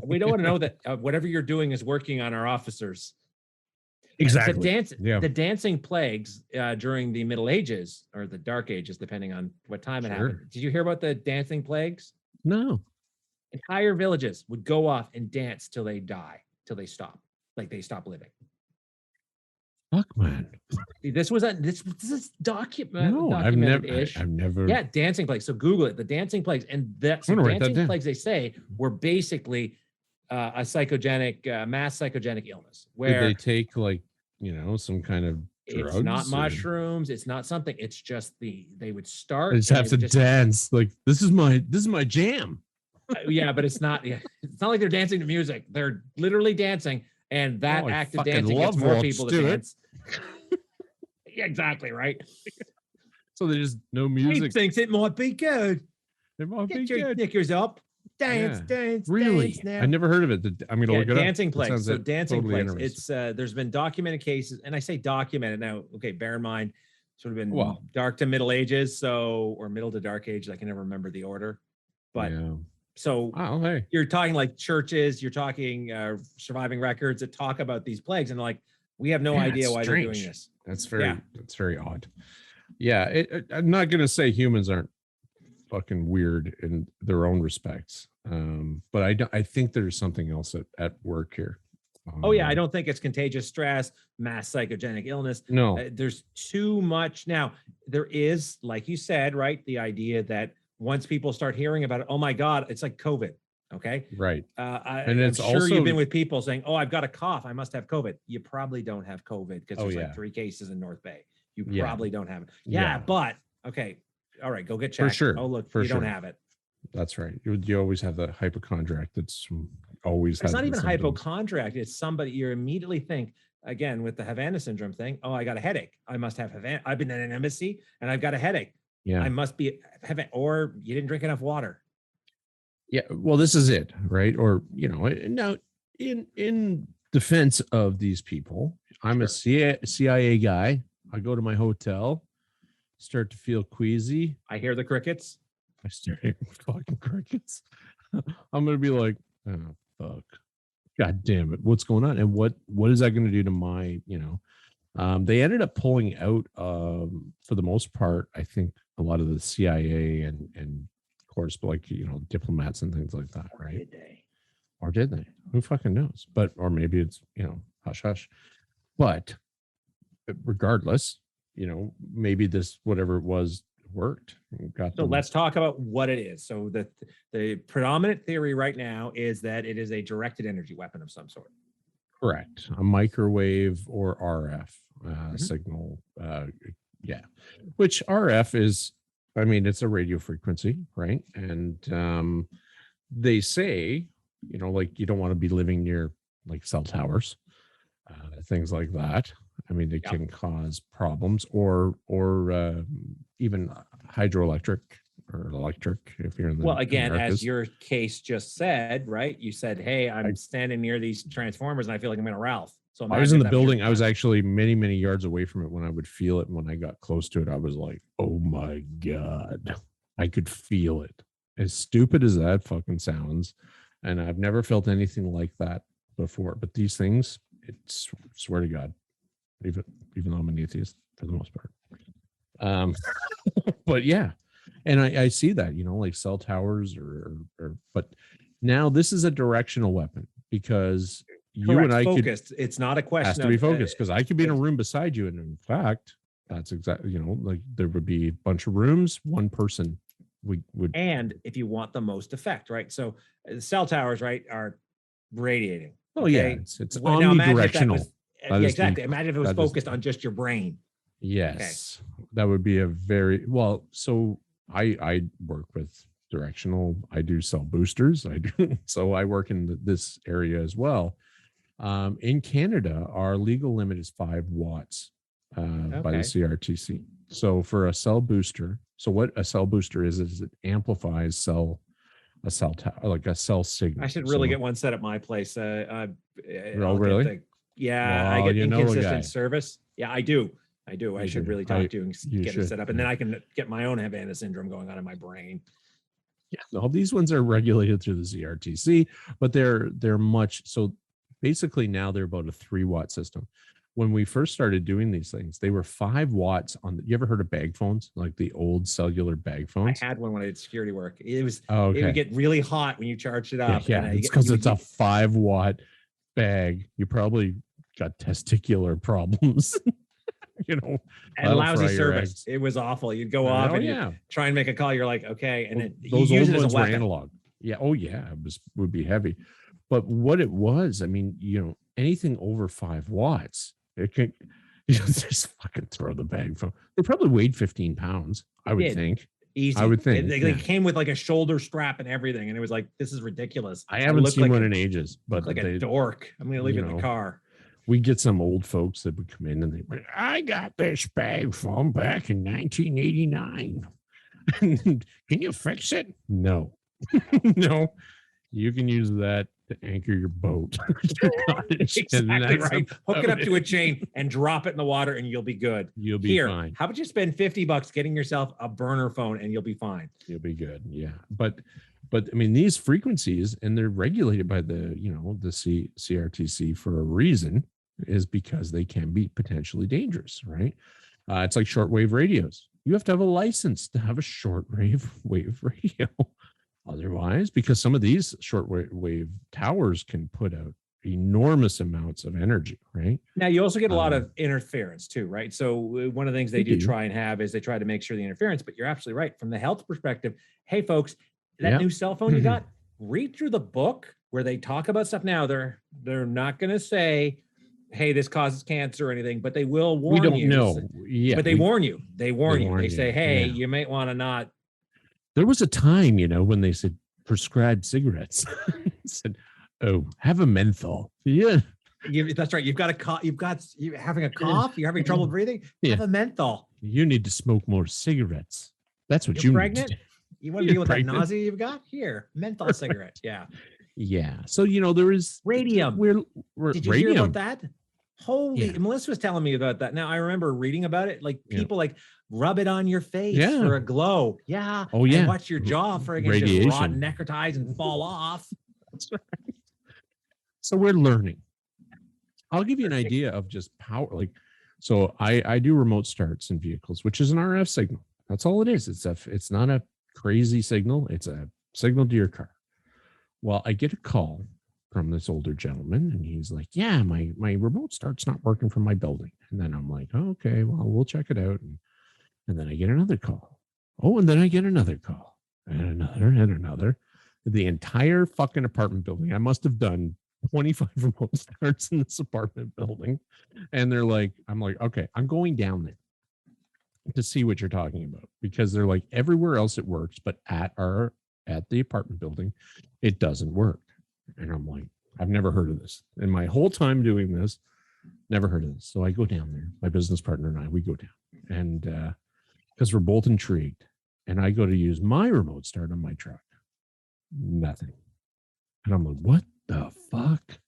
We don't want to know that whatever you're doing is working on our officers. Exactly. The dancing plagues during the Middle Ages or the Dark Ages, depending on what time it happened. Did you hear about the dancing plagues? No. Entire villages would go off and dance till they die, till they stop, like they stop living. Fuck, man. This is documented. No, I've never. Yeah, dancing plagues. So Google it. The dancing plagues, and dancing plagues, they say, were basically a psychogenic, mass psychogenic illness. Where did they take some kind of drugs? It's not mushrooms. It's not something. It's just they would start. They just have to dance. Like this is my jam. Yeah, but it's not. Yeah, it's not like they're dancing to music. They're literally dancing, and that act of dancing gets more people to dance. Yeah, exactly right. So they just no music. He thinks it might be good. It might be Get your good. knickers up. Dance. Really? Dance now. I never heard of it. I'm gonna look it up. Dancing plagues. So dancing totally plagues. It's there's been documented cases, and I say documented now. Okay, bear in mind, sort of been dark to Middle Ages, or middle to dark ages. I can never remember the order, but. Yeah. So you're talking like churches, you're talking surviving records that talk about these plagues, and like we have no idea why they're doing this. That's very odd. Yeah, I'm not gonna say humans aren't fucking weird in their own respects, but I think there's something else at work here. I don't think it's contagious stress, mass psychogenic illness. No, there's too much. Now there is, like you said, right, the idea that once people start hearing about it, oh my God, it's like COVID. Okay. Right. And I'm sure you've been with people saying, oh, I've got a cough, I must have COVID. You probably don't have COVID because there's like 3 cases in North Bay. You probably don't have it. Yeah, but okay. All right, go get checked. For sure. Oh, look, you don't have it. That's right. You always have the hypochondriac that's always. It's not even a hypochondriac. It's somebody you immediately think, again, with the Havana Syndrome thing, oh, I got a headache. I must have Havana. I've been in an embassy and I've got a headache. Yeah, I must be having, or you didn't drink enough water. Yeah, well, this is it, right? Or now, in defense of these people, I'm a CIA guy. I go to my hotel, start to feel queasy. I hear the crickets. I start hearing fucking crickets. I'm gonna be like, oh fuck, god damn it, what's going on? And what is that going to do to my, they ended up pulling out, for the most part, I think a lot of the CIA and of course, like, diplomats and things like that, right? Or did they? Who fucking knows? But, or maybe it's, hush, hush. But regardless, maybe this, whatever it was, worked. So let's talk about what it is. So the predominant theory right now is that it is a directed energy weapon of some sort. Correct. A microwave or RF signal. Which RF is, it's a radio frequency, right? And they say, like you don't want to be living near like cell towers, things like that. They can cause problems or even hydroelectric or electric if you're in the again, Americas. As your case just said, right? You said, hey, I'm standing near these transformers and I feel like I'm in a Ralph. So I was in the building. I was actually many, many yards away from it when I would feel it. And when I got close to it, I was like, oh my God, I could feel it. As stupid as that fucking sounds. And I've never felt anything like that before. But these things, swear to God, even though I'm an atheist for the most part. But yeah. And I see that, like cell towers but now this is a directional weapon because you and I focused. It's not a question. Has to be focused because I could be in a room beside you. And in fact, that's exactly, like there would be a bunch of rooms, one person would. And if you want the most effect, right? So the cell towers, right, are radiating. Oh yeah. It's omnidirectional. Exactly. Imagine if it was focused on just your brain. Yes. Okay. That would be a very, so I work with directional. I do sell boosters. So I work in this area as well. In Canada, our legal limit is 5 watts by the CRTC. So for a cell booster, so what a cell booster is it amplifies cell a cell tower, like a cell signal. I should really get one set at my place. Oh, really? I Well, get you know a guy. inconsistent service. Yeah, I do. I should really talk to you and get it set up, and then I can get my own Havana Syndrome going on in my brain. Yeah, all these ones are regulated through the CRTC, but they're much so. Basically, now they're about a 3-watt system. When we first started doing these things, they were 5 watts on. You ever heard of bag phones, like the old cellular bag phones? I had one when I did security work. It was okay. It would get really hot when you charged it up. Yeah, it's because it's a 5-watt bag. You probably got testicular problems. And lousy service. It was awful. You'd go off and you'd try and make a call. You're like, okay, and those old ones were analog. Yeah, oh yeah, it would be heavy. But what it was, I mean, anything over 5 watts, it can just fucking throw the bag phone. They probably weighed 15 pounds, I would think. Easy. I would think. They came with like a shoulder strap and everything, and it was like, this is ridiculous. I haven't seen one in ages, but like a dork. I'm gonna leave it in the car. We get some old folks that would come in and they went, I got this bag phone back in 1989. Can you fix it? No. No. You can use that to anchor your boat. Exactly right. Hook it up to a chain and drop it in the water and you'll be good. You'll be fine. How about you spend $50 getting yourself a burner phone and you'll be fine. You'll be good. Yeah. But I mean, these frequencies, and they're regulated by the CRTC for a reason, is because they can be potentially dangerous, right? It's like shortwave radios. You have to have a license to have a shortwave radio. Otherwise, because some of these shortwave towers can put out enormous amounts of energy, right? Now, you also get a lot of interference too, right? So one of the things they do try and have is they try to make sure the interference, but you're absolutely right. From the health perspective, hey, folks, that new cell phone you got, read through the book where they talk about stuff. Now, they're not going to say, hey, this causes cancer or anything, but they will warn you. We don't know. Yeah, but they warn you. They warn you. They say, hey, you might want to not. There was a time, when they said prescribed cigarettes. Said, oh, have a menthol. Yeah. That's right. You've got a cough. You're having a cough. You're having trouble breathing. Have a menthol. You need to smoke more cigarettes. That's what you're pregnant. You want to deal with that nausea you've got? Here, menthol cigarette. Yeah. Yeah. So, there is radium. Did you hear about that? Holy, Melissa was telling me about that. Now I remember reading about it. Like people like rub it on your face for a glow. Yeah. Oh yeah. And watch your jaw for just rot and necrotize and fall off. That's right. So we're learning. I'll give you an idea of just power. So I do remote starts in vehicles, which is an RF signal. That's all it is. It's not a crazy signal. It's a signal to your car. Well, I get a call from this older gentleman, and he's like, yeah, my remote start's not working from my building. And then I'm like, oh, okay, well, we'll check it out. And then I get another call. Oh, and then I get another call, and another. The entire fucking apartment building. I must have done 25 remote starts in this apartment building. And they're like, I'm like, okay, I'm going down there to see what you're talking about, because they're like, everywhere else it works, but at the apartment building, it doesn't work. And I'm like, I've never heard of this. In my whole time doing this, never heard of this. So I go down there. My business partner and I, we go down. And because we're both intrigued. And I go to use my remote start on my truck. Nothing. And I'm like, what the fuck?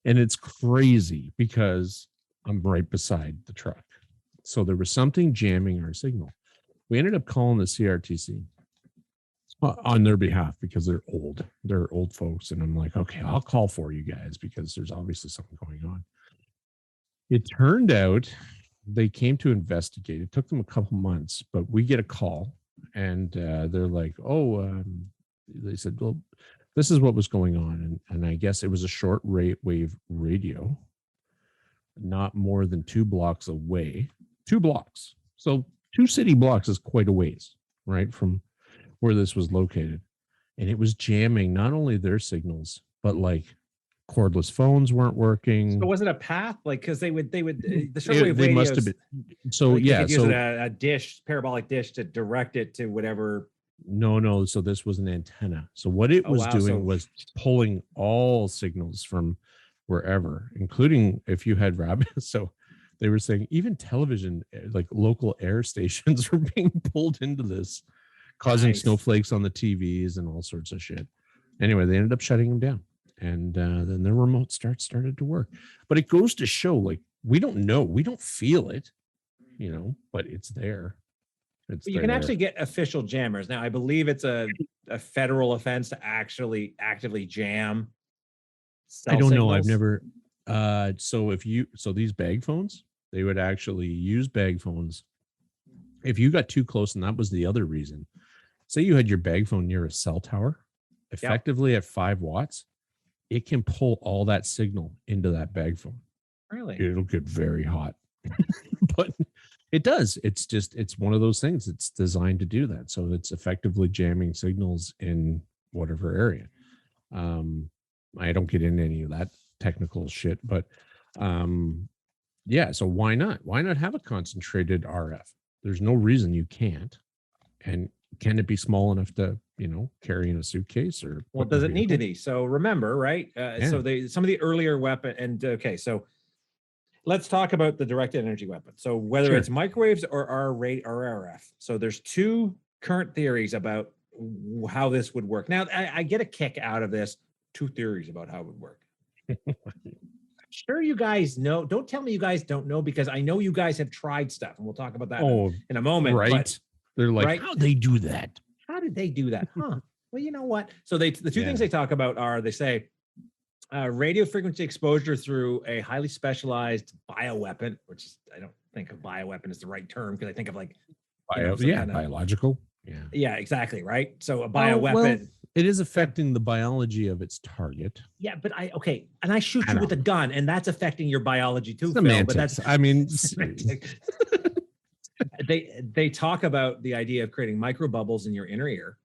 And it's crazy because I'm right beside the truck. So there was something jamming our signal. We ended up calling the CRTC on their behalf because they're old folks. And I'm like, okay, I'll call for you guys because there's obviously something going on. It turned out they came to investigate. It took them a couple months, but we get a call and they're like, they said, well, this is what was going on. And I guess it was a short wave radio, not more than 2 blocks away. 2 blocks. So 2 city blocks is quite a ways, right, from where this was located. And it was jamming not only their signals, but like cordless phones weren't working. So was it a path? Like, because they would the shortwave radios must have been. So like yeah, so a dish, parabolic dish to direct it to whatever. No. So this was an antenna. So what it was doing was pulling all signals from wherever, including if you had rabbits. So they were saying even television, like local air stations, were being pulled into this causing snowflakes on the TVs and all sorts of shit. Anyway, they ended up shutting them down, and then their remote started to work. But it goes to show, like, we don't know, we don't feel it, but it's there. You can actually get official jammers now. I believe it's a federal offense to actually actively jam. I don't know. I've never. So these bag phones, they would actually use bag phones if you got too close, and that was the other reason. Say you had your bag phone near a cell tower, effectively at 5 watts, it can pull all that signal into that bag phone. Really? It'll get very hot. But it does. It's one of those things. It's designed to do that. So it's effectively jamming signals in whatever area. I don't get into any of that technical shit, but so why not? Why not have a concentrated RF? There's no reason you can't. And can it be small enough to, carry in a suitcase, or well, does it need to be? So remember, right? So some of the earlier weapon, and so let's talk about the directed energy weapon. So whether it's microwaves or RF. So there's 2 current theories about how this would work. Now, I get a kick out of this. 2 theories about how it would work. Sure, you guys know. Don't tell me you guys don't know, because I know you guys have tried stuff, and we'll talk about that in a moment. Right? But, they're like, how'd they do that? How did they do that? Huh? Well, you know what? So the 2 things they talk about are, they say radio frequency exposure through a highly specialized bioweapon, which is, I don't think of bioweapon as the right term, because I think of like biological. Yeah, exactly. Right. So a bioweapon. It is affecting the biology of its target. Yeah, but and I shoot you with a gun, and that's affecting your biology too, Phil. But that's, they talk about the idea of creating micro bubbles in your inner ear.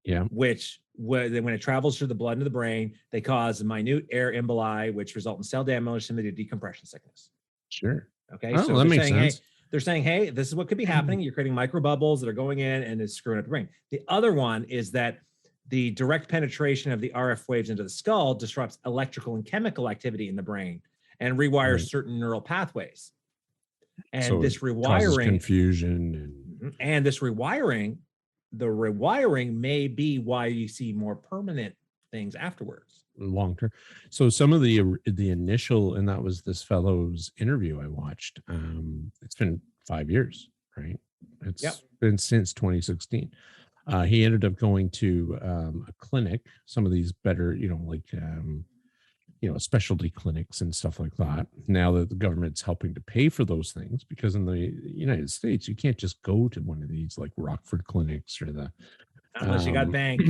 Yeah. Which, when it travels through the blood into the brain, they cause minute air emboli, which result in cell damage, similar to decompression sickness. Sure. Okay. So that makes sense. They're saying, hey, this is what could be happening. You're creating micro bubbles that are going in and it's screwing up the brain. The other one is that the direct penetration of the RF waves into the skull disrupts electrical and chemical activity in the brain and rewires certain neural pathways. And so this rewiring, confusion, and this rewiring, the rewiring may be why you see more permanent things afterwards, long term. So some of the initial, and that was this fellow's interview I watched. It's been 5 years, right? It's been since 2016. He ended up going to a clinic, some of these better, specialty clinics and stuff like that. Now that the government's helping to pay for those things, because in the United States, you can't just go to one of these like Rockford clinics or unless you got bank.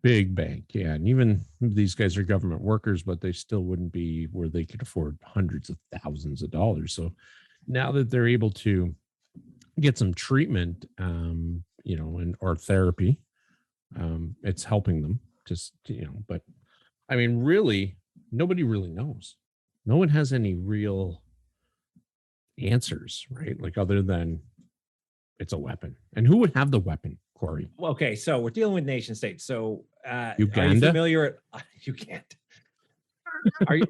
Big bank. Yeah. And even these guys are government workers, but they still wouldn't be where they could afford hundreds of thousands of dollars. So now that they're able to get some treatment, or therapy, it's helping them just, but I mean, really, nobody really knows. No one has any real answers, right? Like, other than it's a weapon. And who would have the weapon, Corey? Okay, so we're dealing with nation states. So Uganda? Are you familiar? You can't.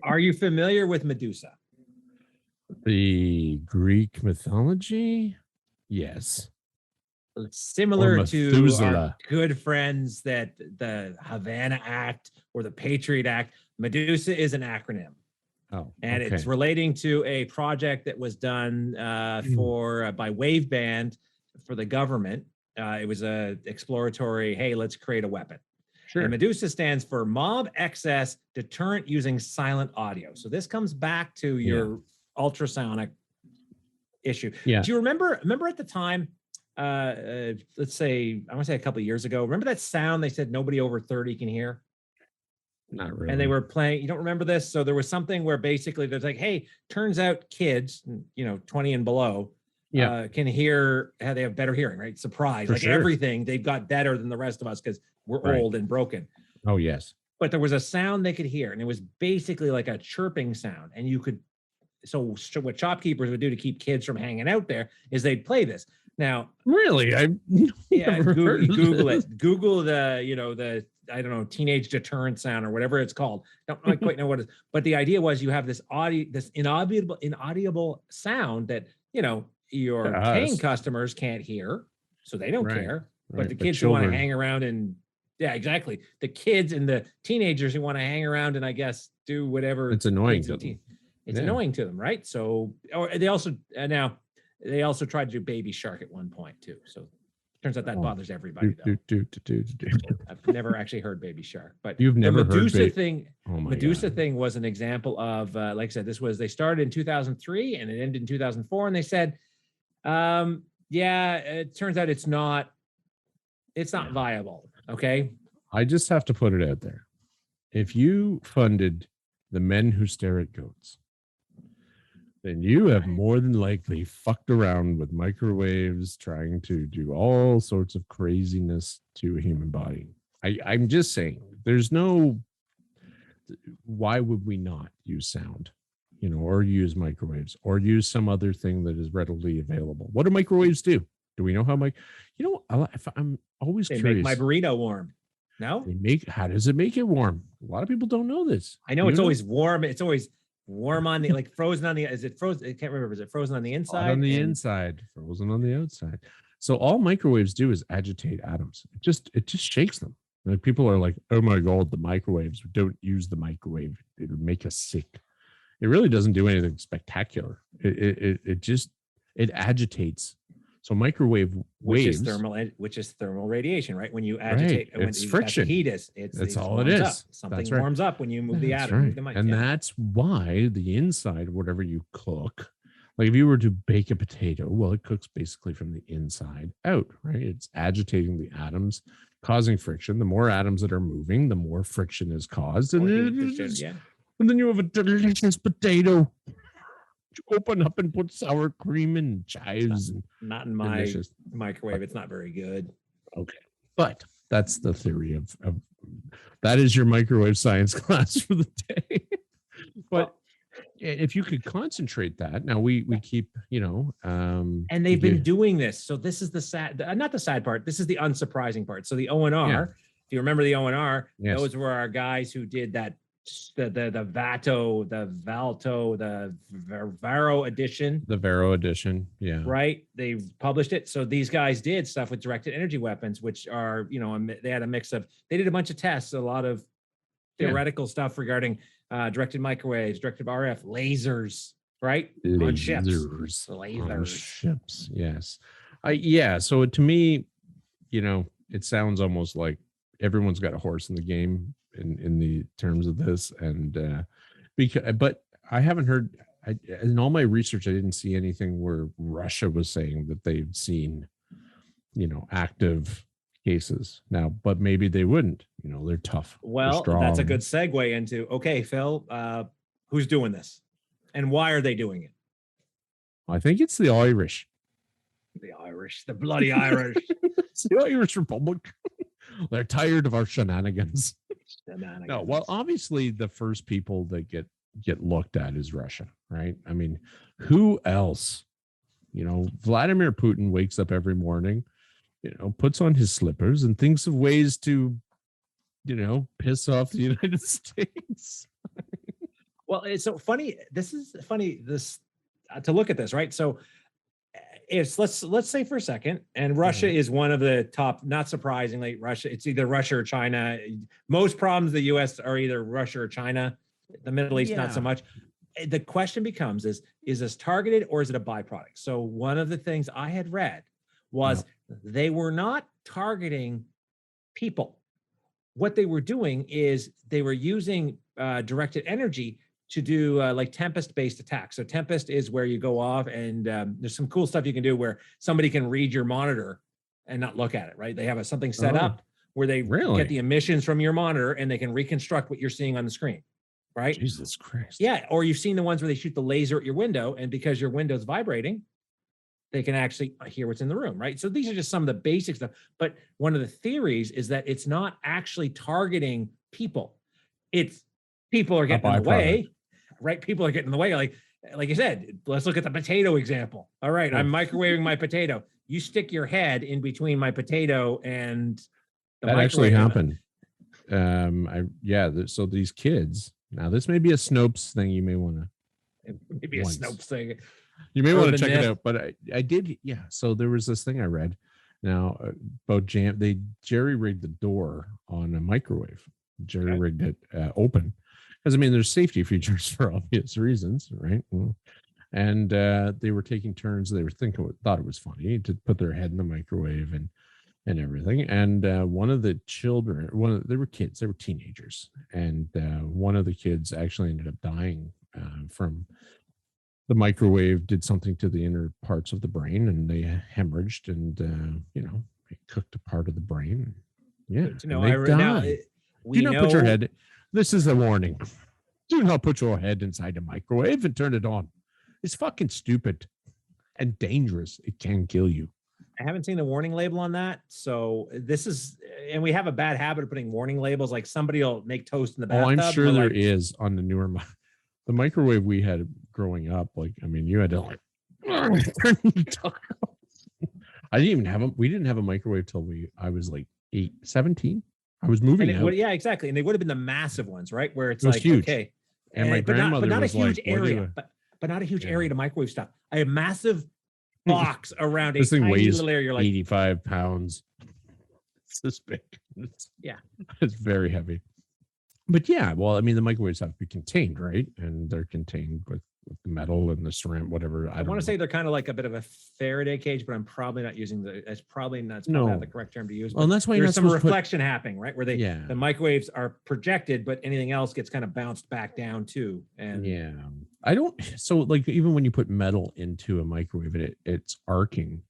Are you familiar with Medusa? The Greek mythology? Yes. Similar to our good friends that the Havana Act or the Patriot Act, Medusa is an acronym. Oh, and it's relating to a project that was done by Waveband for the government. It was a exploratory, hey, let's create a weapon. Sure. And Medusa stands for Mob Excess Deterrent Using Silent Audio. So this comes back to your ultrasonic issue. Yeah. Do you remember at the time, let's say, I want to say a couple of years ago, remember that sound they said nobody over 30 can hear? Not really. And they were playing, you don't remember this? So there was something where basically there's like, hey, turns out kids, 20 and below, can hear, how they have better hearing, right? Surprise. For everything, they've got better than the rest of us because we're old and broken. Oh, yes. But there was a sound they could hear, and it was basically like a chirping sound. And you could, so what shopkeepers would do to keep kids from hanging out there is they'd play this. Now, really, Google it. Google the I don't know, teenage deterrent sound or whatever it's called. Don't quite know what it is. But the idea was you have this inaudible sound that your paying customers can't hear, so they don't care. But the kids who want to hang around and exactly. The kids and the teenagers who want to hang around and I guess do whatever. It's annoying to them. It's annoying to them, right? So, or they also now they also tried to do Baby Shark at one point too. So turns out that bothers everybody though. I've never actually heard Baby Shark, but you've never the Medusa heard thing. Medusa thing was an example of, like I said, they started in 2003 and it ended in 2004, and they said, it turns out it's not viable. Okay. I just have to put it out there. If you funded the Men Who Stare at Goats, then you have more than likely fucked around with microwaves, trying to do all sorts of craziness to a human body. I'm just saying, why would we not use sound, or use microwaves, or use some other thing that is readily available? What do microwaves do? Do we know how I'm always curious. They make my burrito warm. No? How does it make it warm? A lot of people don't know this. I know always warm. It's always warm on the, frozen on the, is it frozen? I can't remember. Is it frozen on the inside? On the inside, frozen on the outside. So all microwaves do is agitate atoms. It just shakes them. Like people are like, oh my God, the microwaves, don't use the microwave. It'll make us sick. It really doesn't do anything spectacular. It agitates. So microwave waves, which is thermal radiation, right? When you agitate, it's friction. Heat that's all it is. Up. Something warms up when you move the atom. Right. And that's why the inside, whatever you cook, like if you were to bake a potato, well, it cooks basically from the inside out, right? It's agitating the atoms, causing friction. The more atoms that are moving, the more friction is caused, and then you have a delicious potato. Open up and put sour cream and chives. Not in my microwave. It's not very good. Okay. But that's the theory of that is your microwave science class for the day. But if you could concentrate that, now we keep, and they've been doing this. So this is the not the sad part. This is the unsurprising part. So the ONR, if you remember the ONR, those were our guys who did that. The Varo edition. The Varo edition, yeah. Right? They published it. So these guys did stuff with directed energy weapons, which are, they had a mix of, they did a bunch of tests, a lot of theoretical stuff regarding directed microwaves, directed RF, lasers, right? On ships. Lasers. On ships, yes. So to me, it sounds almost like everyone's got a horse in the game in the terms of this, and but I haven't heard in all my research, I didn't see anything where Russia was saying that they've seen active cases now, but maybe they wouldn't. They're tough. Well, that's a good segue into, okay, Phil, who's doing this and why are they doing it? I think it's the Irish. The bloody Irish. It's the Irish Republic. They're tired of our shenanigans. No, well, obviously the first people that get looked at is Russia, right? I mean, who else? Vladimir Putin wakes up every morning, puts on his slippers and thinks of ways to, piss off the United States. Well, it's so funny. This is funny. To look at this, right? So let's say for a second, and Russia is one of the top, not surprisingly, it's either Russia or China. Most problems the US are either Russia or China. The Middle East, not so much. The question becomes is this targeted or is it a byproduct? So one of the things I had read was they were not targeting people. What they were doing is they were using directed energy to do like Tempest-based attacks. So Tempest is where you go off and there's some cool stuff you can do where somebody can read your monitor and not look at it, right? They have something set up where they get the emissions from your monitor and they can reconstruct what you're seeing on the screen, right? Jesus Christ. Yeah, or you've seen the ones where they shoot the laser at your window and because your window's vibrating, they can actually hear what's in the room, right? So these are just some of the basic stuff. But one of the theories is that it's not actually targeting people. It's people are getting in the way. Right, people are getting in the way. Like you said, let's look at the potato example. All right, I'm microwaving my potato. You stick your head in between my potato and the that actually happened. So these kids. Now this may be a Snopes thing. You may want to. Maybe a Snopes thing. You may want to check it out. But I did. Yeah. So there was this thing I read. Now, they jerry-rigged the door on a microwave. Jerry-rigged it open. Because, I mean, there's safety features for obvious reasons, right? And they were taking turns. They thought it was funny to put their head in the microwave and everything. And one of the children, they were kids, they were teenagers. And one of the kids actually ended up dying from the microwave, did something to the inner parts of the brain, and they hemorrhaged and, it cooked a part of the brain. Yeah. Put your head. This is a warning. Do not put your head inside a microwave and turn it on. It's fucking stupid and dangerous. It can kill you. I haven't seen the warning label on that. So and we have a bad habit of putting warning labels. Like somebody will make toast in the bathtub. Oh, I'm sure there is on the newer, the microwave we had growing up. Like, I mean, you had to turn the top. We didn't have a microwave till I was like 17. I was moving out. Yeah, exactly. And they would have been the massive ones, right? Where it's like, huge. Okay. And my grandmother but not was a huge like, area, but not a huge area to microwave stuff. I have massive box around a tiny little area. You're like 85 pounds. It's this big. It's very heavy. But yeah, well, I mean, the microwaves have to be contained, right? And they're contained with the metal and the ceramic, whatever. I want to say they're kind of like a bit of a Faraday cage, but I'm probably not using that's probably not the correct term to use. Well, and that's why there's some reflection happening, right? Where the microwaves are projected, but anything else gets kind of bounced back down too. And so like even when you put metal into a microwave, it's arcing.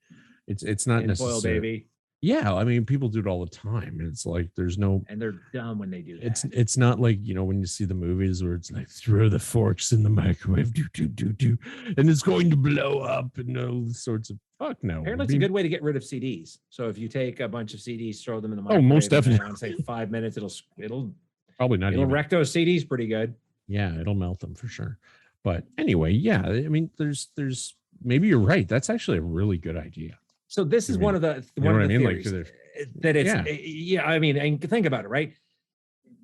It's not necessarily, baby. Yeah, I mean, people do it all the time. It's like and they're dumb when they do that. It's not like, when you see the movies where it's like throw the forks in the microwave, do, and it's going to blow up and all sorts of fuck no. Apparently, it's a good way to get rid of CDs. So if you take a bunch of CDs, throw them in the microwave. Oh, most definitely. I want to say 5 minutes. It'll probably not. It'll wreck those CDs pretty good. Yeah, it'll melt them for sure. But anyway, yeah, I mean, there's maybe you're right. That's actually a really good idea. So this is one of the theories that it's I mean, and think about it, right?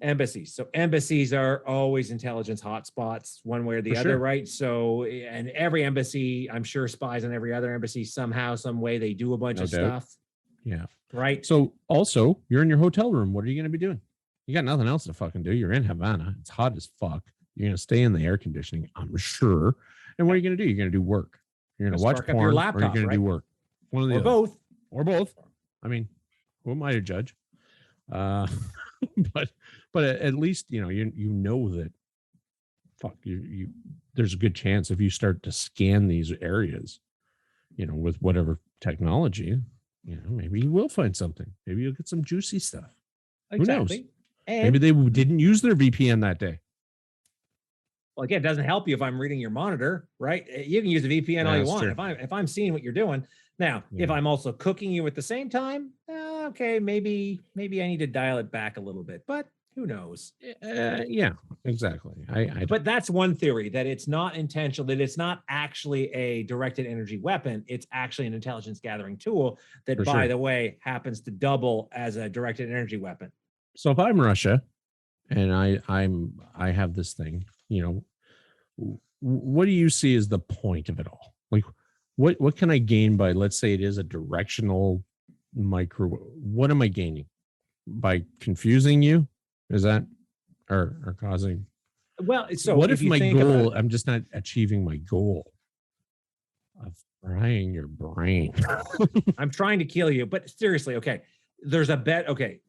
Embassies. So embassies are always intelligence hotspots, one way or the other, right? So, and every embassy, I'm sure, spies on every other embassy somehow, some way. They do a bunch of stuff. Yeah. Right. So also, you're in your hotel room. What are you going to be doing? You got nothing else to fucking do. You're in Havana. It's hot as fuck. You're going to stay in the air conditioning, I'm sure. And what are you going to do? You're going to do work. You're going to watch porn, your laptop, or you're going to do work. One of the both. Or both. I mean, who am I to judge? But at least you know that you there's a good chance if you start to scan these areas, with whatever technology, maybe you will find something. Maybe you'll get some juicy stuff. Exactly. Who knows? And maybe they didn't use their VPN that day. Well, again, it doesn't help you if I'm reading your monitor, right? You can use a VPN all you want. True. If I'm seeing what you're doing. Now, if I'm also cooking you at the same time, okay, maybe I need to dial it back a little bit, but who knows? Yeah, exactly. But that's one theory, that it's not intentional, that it's not actually a directed energy weapon. It's actually an intelligence gathering tool that, by the way, happens to double as a directed energy weapon. So if I'm Russia and I have this thing, what do you see as the point of it all? Like, what can I gain by, let's say it is a directional microwave? What am I gaining by confusing you? Is that or causing? Well, so what if my goal, I'm just not achieving my goal of frying your brain? I'm trying to kill you, but seriously, okay. There's a bet. Okay,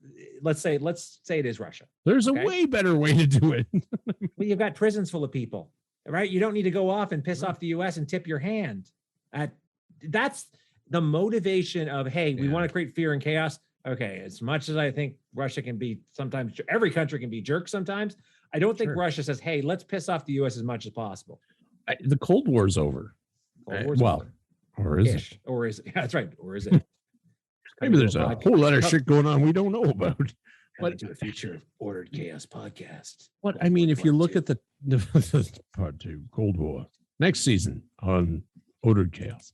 let's say it is Russia. There's a way better way to do it. Well, you've got prisons full of people, right? You don't need to go off and piss off the U.S. and tip your hand. That's the motivation of, hey, we want to create fear and chaos. Okay, as much as I think Russia can be sometimes, every country can be jerks sometimes. I don't think Russia says, hey, let's piss off the U.S. as much as possible. The Cold War's over. Over. Or is it? Or is it? Yeah, that's right. Or is it? Maybe there's a whole lot of shit going on we don't know about. But to a future of Ordered Chaos podcast. What I mean, if you look at the part 2 Cold War next season on Ordered Chaos,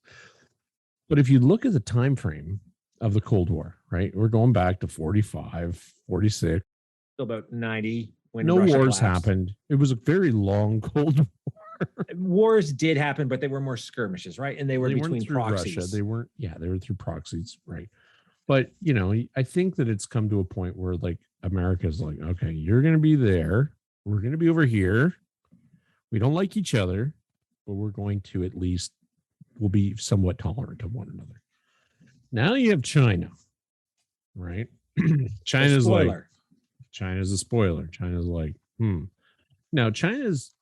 but if you look at the time frame of the Cold War, right, we're going back to 45, 46, still about 90 when no Russia wars collapsed. happened. It was a very long Cold War. Wars did happen, but they were more skirmishes, right? And they were between proxies. Russia. They were through proxies, right? But I think that it's come to a point where like America's like, okay, you're going to be there, we're going to be over here. We don't like each other, but we're going to at least we'll be somewhat tolerant of one another. Now you have China, right? China's a spoiler. China's like, Now China's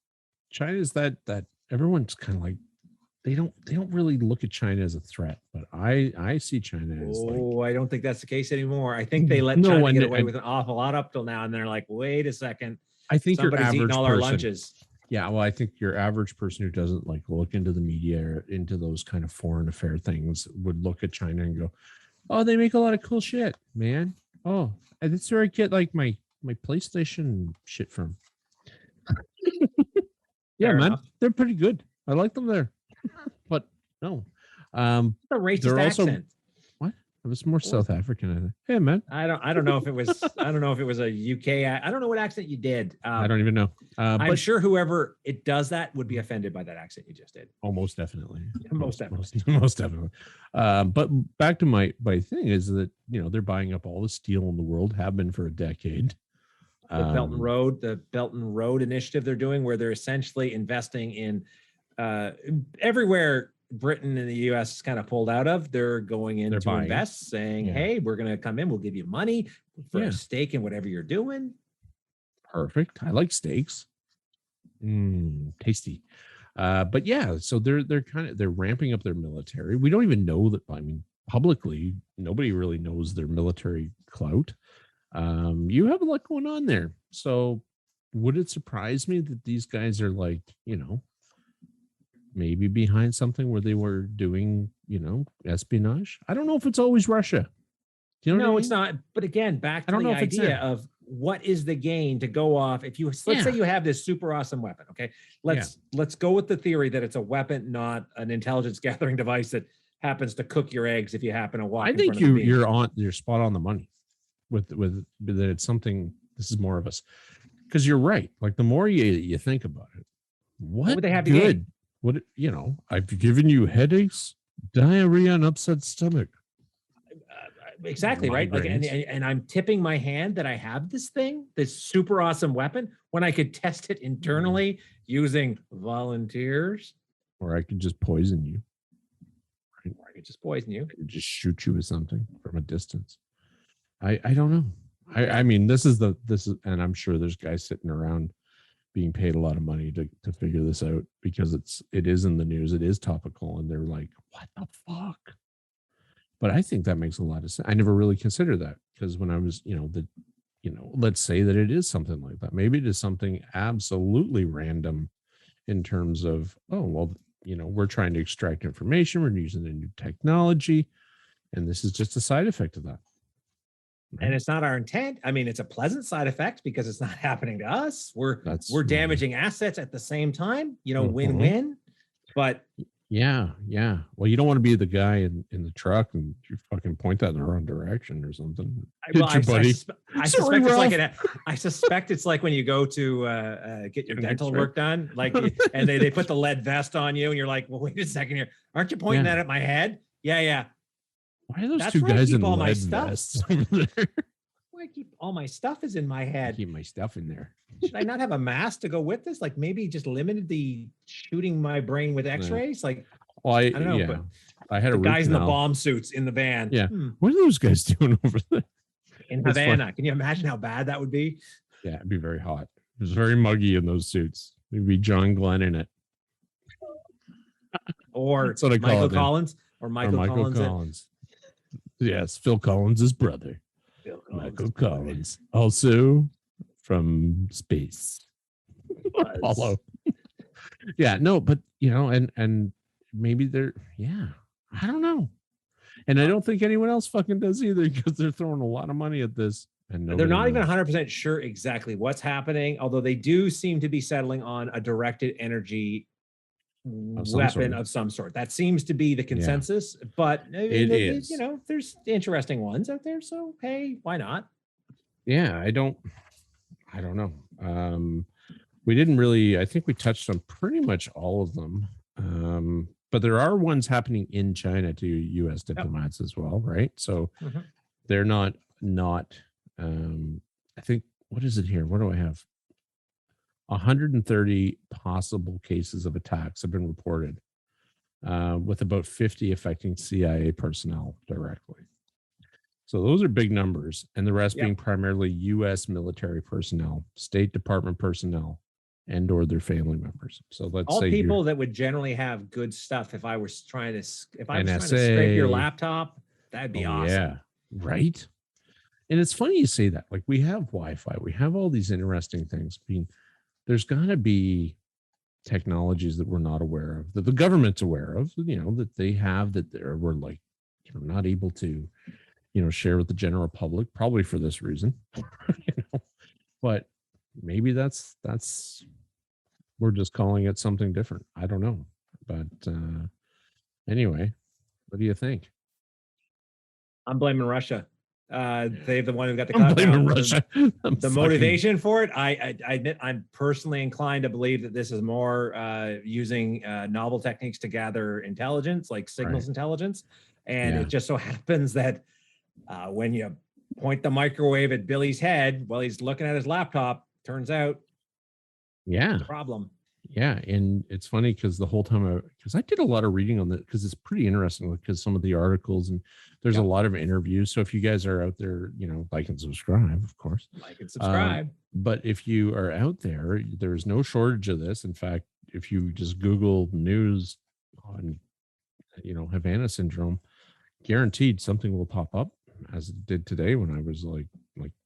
that everyone's kind of like they don't really look at China as a threat, but I see China as I don't think that's the case anymore. I think they let China get away with an awful lot up till now, and they're like, wait a second. I think somebody's eating all our lunches. Yeah, well, I think your average person who doesn't like look into the media or into those kind of foreign affair things would look at China and go, "Oh, they make a lot of cool shit, man. Oh, that's where I get like my PlayStation shit from." Yeah, Fair man, enough. They're pretty good. I like them there, but no, the racist accent. What? It was more South African, I think. Hey, man. I don't know if it was. I don't know if it was a UK. I don't know what accent you did. I don't even know. I'm sure whoever it does that would be offended by that accent you just did. Oh, most definitely. Most definitely. Most definitely. But back to my thing is that they're buying up all the steel in the world, have been for a decade. The Belt and Road initiative they're doing, where they're essentially investing in everywhere Britain and the US is kind of pulled out of. They're going in to invest, saying, hey, we're going to come in, we'll give you money for a stake in whatever you're doing. Perfect. I like steaks. Tasty. But yeah, so they're ramping up their military. We don't even know that. I mean, publicly, nobody really knows their military clout. You have a lot going on there. So would it surprise me that these guys are like, maybe behind something where they were doing, espionage? I don't know if it's always Russia. No, it's not. But again, back to the idea of what is the gain to go off if let's say you have this super awesome weapon. Okay, let's go with the theory that it's a weapon, not an intelligence gathering device that happens to cook your eggs if you happen to walk. I think you're spot on the money with that. It's something. This is more of us, because you're right. Like the more you think about it, what would they have good? What I've given you headaches, diarrhea, and upset stomach. Exactly, right? Like, and I'm tipping my hand that I have this thing, this super awesome weapon, when I could test it internally using volunteers. Or I could just poison you. Right? Or I could just poison you. I could just shoot you with something from a distance. I don't know. I mean, this is, and I'm sure there's guys sitting around being paid a lot of money to figure this out, because it is in the news, it is topical, and they're like, what the fuck? But I think that makes a lot of sense. I never really considered that, because when I was, let's say that it is something like that. Maybe it is something absolutely random in terms of, we're trying to extract information, we're using a new technology, and this is just a side effect of that. And it's not our intent. I mean, it's a pleasant side effect because it's not happening to us. We're damaging assets at the same time, win-win. But yeah. Well, you don't want to be the guy in the truck and you fucking point that in the wrong direction or something. I suspect it's like when you go to get your dental work done, like, and they put the lead vest on you, and you're like, well, wait a second here. Aren't you pointing that at my head? Yeah. Why are those two guys in lead vests over there? Why keep all my stuff is in my head? Keep my stuff in there. Should I not have a mask to go with this? Like maybe just limited the shooting my brain with X-rays. Like, I don't know. But I had the guys in the bomb suits in the van. Yeah. What are those guys doing over there in Havana? Can you imagine how bad that would be? Yeah, it'd be very hot. It was very muggy in those suits. It'd be John Glenn in it, or Michael Collins, or Michael Collins. Yes, Phil Collins' brother. Michael Collins, also from space. Apollo. Yeah, no, but and maybe they're I don't know. And I don't think anyone else fucking does either, because they're throwing a lot of money at this. And they're not even 100% sure exactly what's happening, although they do seem to be settling on a directed energy weapon of some sort. That seems to be the consensus, but it is. There's interesting ones out there, so hey, why not? Yeah, I don't know. We didn't really, I think we touched on pretty much all of them. but there are ones happening in China to U.S. diplomats as well, right? So they're not. I think, what is it here? What do I have? 130 possible cases of attacks have been reported, with about 50 affecting CIA personnel directly. So those are big numbers, and the rest being primarily U.S. military personnel, State Department personnel, and or their family members. So let's all say people that would generally have good stuff. If I was trying to scrape your laptop, that'd be awesome. Yeah, right. And it's funny you say that. Like, we have Wi-Fi, we have all these interesting things. I mean, there's got to be technologies that we're not aware of, that the government's aware of, that they have, that we're like, not able to, share with the general public, probably for this reason. But maybe that's we're just calling it something different. I don't know. But anyway, what do you think? I'm blaming Russia. They're the one who got the I'm blaming Russia. The motivation for it, I admit, I'm personally inclined to believe that this is more using novel techniques to gather intelligence, like signals intelligence. And it just so happens that when you point the microwave at Billy's head while he's looking at his laptop, turns out problem. Yeah, and it's funny because the whole time, because I did a lot of reading on that, because it's pretty interesting, because some of the articles, and there's a lot of interviews. So if you guys are out there, like and subscribe, of course. Like and subscribe. But if you are out there, there's no shortage of this. In fact, if you just Google news on, Havana Syndrome, guaranteed something will pop up, as it did today when I was like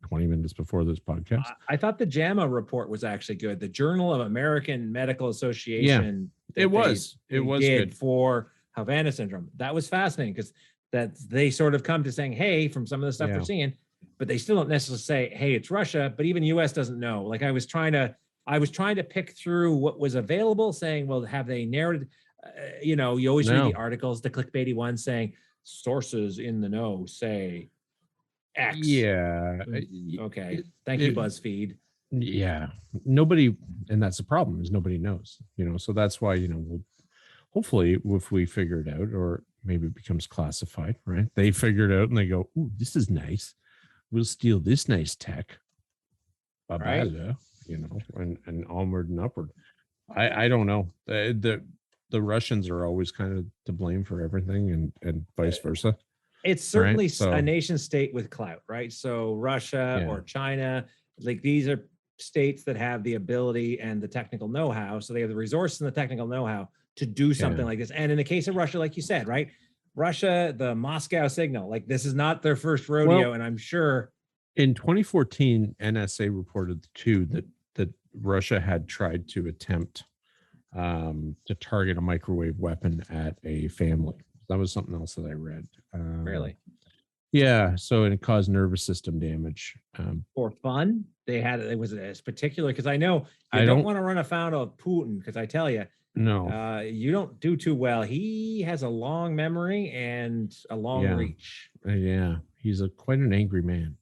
20 minutes before this podcast. I thought the JAMA report was actually good. The Journal of American Medical Association. Yeah, it was good for Havana Syndrome. That was fascinating, because that they sort of come to saying, hey, from some of the stuff they're seeing, but they still don't necessarily say, hey, it's Russia. But even US doesn't know. Like, I was trying to pick through what was available, saying, well, have they narrowed? You always read the articles, the clickbaity ones saying sources in the know say X. Yeah. Okay. Thank you, BuzzFeed. Yeah. Nobody, and that's the problem, is nobody knows, so that's why, we'll hopefully, if we figure it out, or maybe it becomes classified, right? They figure it out and they go, ooh, this is nice. We'll steal this nice tech. Right. And onward and upward. I don't know. The Russians are always kind of to blame for everything, and vice versa. It's certainly a nation state with clout, right? So Russia or China, like, these are states that have the ability and the technical know-how. So they have the resources and the technical know-how to do something like this. And in the case of Russia, like you said, right? Russia, the Moscow signal, like, this is not their first rodeo. And I'm sure in 2014, NSA reported too that Russia had tried to attempt to target a microwave weapon at a family. That was something else that I read. Really? Yeah. So it caused nervous system damage. For fun? It was as particular, because I know I don't want to run afoul of Putin, because I tell you, no, you don't do too well. He has a long memory and a long reach. Yeah. He's quite an angry man.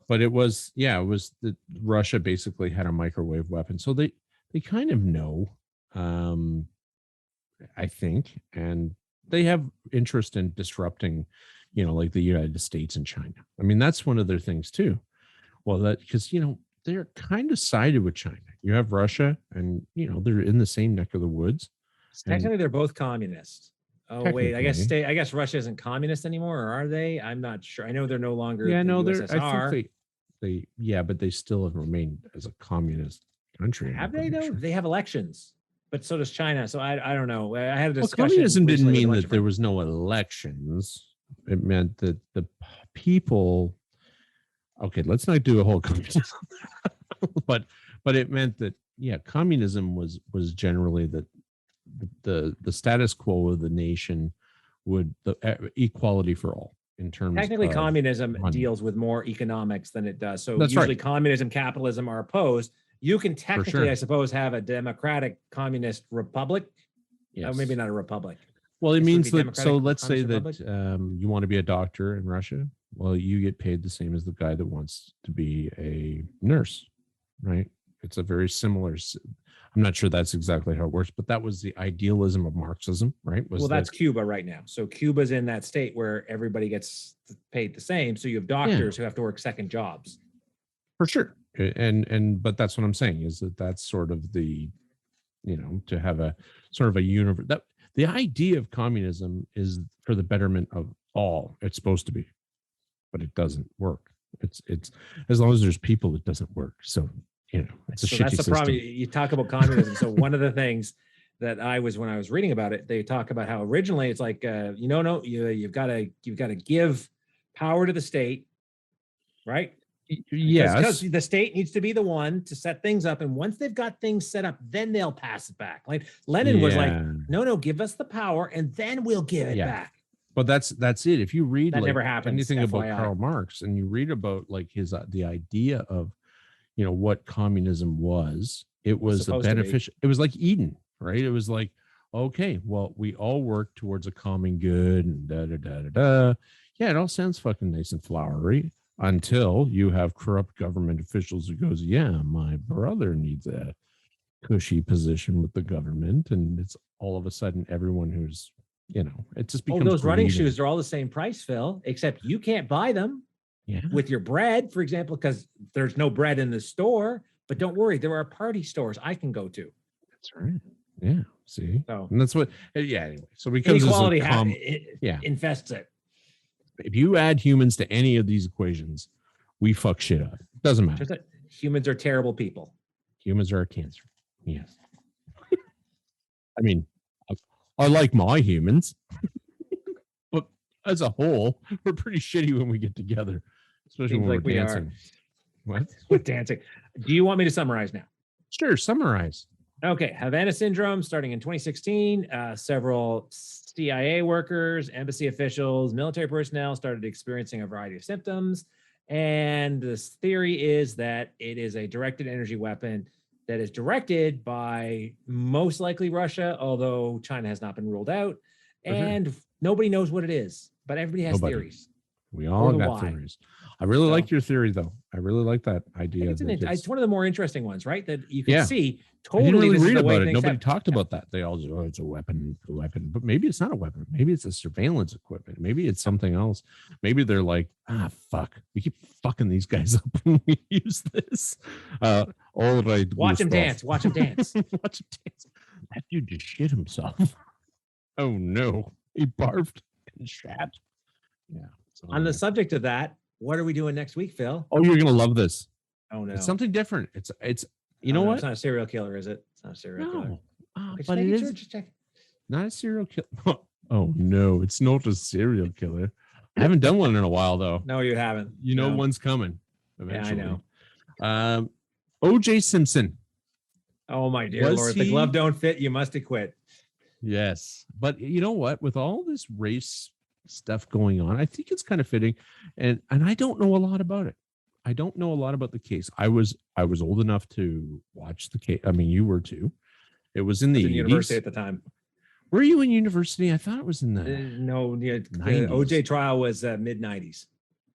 But it was that Russia basically had a microwave weapon. So they kind of know, I think, and they have interest in disrupting, like the United States and China. I mean, that's one of their things too. Well, because, they're kind of sided with China. You have Russia, and, they're in the same neck of the woods. Technically, they're both communist. Oh, wait, I guess Russia isn't communist anymore, or are they? I'm not sure. I know they're no longer the USSR. I think but they still have remained as a communist country. Have they, though? Sure. They have elections. But so does China. So I don't know. I had a discussion. Communism didn't mean that there was no elections. It meant that the people. Okay, let's not do a whole communism. but it meant that communism was generally that the status quo of the nation would equality for all in terms. Technically, communism deals with more economics than it does. So usually, communism, capitalism are opposed. You can technically, I suppose, have a democratic communist republic. Yes. Maybe not a republic. Well, it means that, so let's say that you want to be a doctor in Russia. Well, you get paid the same as the guy that wants to be a nurse, right? It's a very similar. I'm not sure that's exactly how it works, but that was the idealism of Marxism, right? Well, that's Cuba right now. So Cuba's in that state where everybody gets paid the same. So you have doctors who have to work second jobs. For sure. But that's what I'm saying is that's sort of the, to have a sort of a universe. That the idea of communism is for the betterment of all. It's supposed to be, but it doesn't work. It's as long as there's people, it doesn't work. So it's a shitty that's the system. problem. You talk about communism. So one of the things that when I was reading about it, they talk about how originally it's like you've got to give power to the state, right? Yes, because the state needs to be the one to set things up, and once they've got things set up, then they'll pass it back. Like Lenin was like, no, give us the power, and then we'll give it back. But that's it. If you read that never happens, anything about Karl Marx, and you read about like the idea of what communism was, it was a beneficial. It was like Eden, right? It was like, okay, well, we all work towards a common good, and da da da da da. Yeah, it all sounds fucking nice and flowery. Until you have corrupt government officials who goes, yeah, my brother needs a cushy position with the government, and it's all of a sudden everyone who's, it just becomes. Those running shoes are all the same price, Phil, except you can't buy them with your bread, for example, because there's no bread in the store. But don't worry, there are party stores I can go to. That's right. Yeah. See, and that's what. Yeah. Anyway, so because inequality infests it. If you add humans to any of these equations, we fuck shit up. It doesn't matter. Humans are terrible people. Humans are a cancer. Yes. I mean, I like my humans, but as a whole, we're pretty shitty when we get together, especially when we're dancing. What? With dancing. Do you want me to summarize now? Sure, summarize. Okay, Havana Syndrome starting in 2016. Several CIA workers, embassy officials, military personnel started experiencing a variety of symptoms. And this theory is that it is a directed energy weapon that is directed by most likely Russia, although China has not been ruled out. And nobody knows what it is, but everybody has theories. We all got theories. I really like your theory, though. I really like that idea. It's one of the more interesting ones, right? That you can see totally. I didn't really read about it. Nobody talked about that. They all just, it's a weapon, but maybe it's not a weapon. Maybe it's a surveillance equipment. Maybe it's something else. Maybe they're like, fuck, we keep fucking these guys up when we use this. All right, watch him dance. Watch him dance. Watch him dance. That dude just shit himself. Oh no, he barfed and shat. Yeah. On the subject of that, what are we doing next week, Phil? Oh, you're gonna love this. Oh no, it's something different. It's you know what? It's not a serial killer, is it? It's not a serial killer. But it is just not a serial killer. Oh no, it's not a serial killer. I haven't done one in a while though. No, you haven't. One's coming eventually. Yeah, I know. O.J. Simpson. Oh my dear Lord, the glove don't fit. You must have quit. Yes, but you know what? With all this race stuff going on, I think it's kind of fitting, and I don't know a lot about it. I don't know a lot about the case. I was old enough to watch the case. I mean, you were too. It was in the 80s. University at the time. Were you in university? I thought it was in the the OJ trial was mid 90s.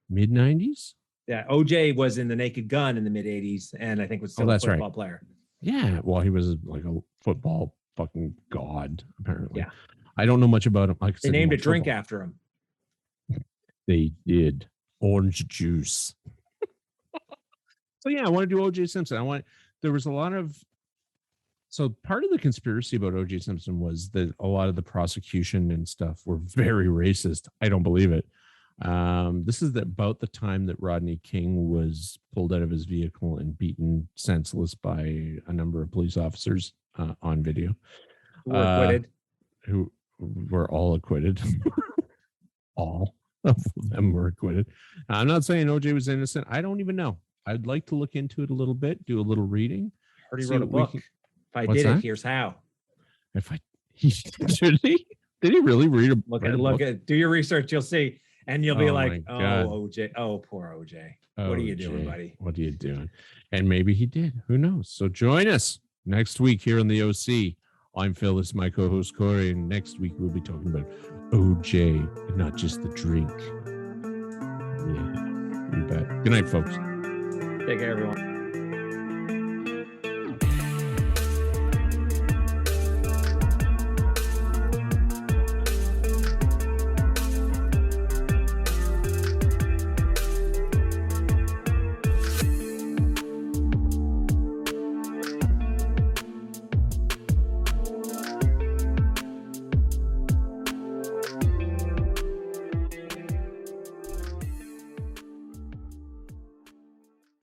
Mid 90s? Yeah, OJ was in The Naked Gun in the mid 80s, and I think was still a football player. Yeah, well, he was like a football fucking god, apparently. Yeah. I don't know much about him. Like they named a drink after him. They did. Orange juice. So yeah, I want to do O.J. Simpson. There was a lot of, so part of the conspiracy about O.J. Simpson was that a lot of the prosecution and stuff were very racist. I don't believe it. This is about the time that Rodney King was pulled out of his vehicle and beaten senseless by a number of police officers on video. Who were acquitted. Who were all acquitted. All of them were acquitted. Now, I'm not saying OJ was innocent. I don't even know. I'd like to look into it a little bit, do a little reading. I heard he wrote a book. If I did it, here's how. Did he really read a book? Look at do your research, you'll see. And you'll be like, oh, OJ. Oh, poor OJ. What are you doing, buddy? What are you doing? And maybe he did. Who knows? So join us next week here on the OC. I'm Phil. This is my co-host Corey. And next week we'll be talking about OJ and not just the drink. Yeah, you bet. Good night, folks. Take care, everyone.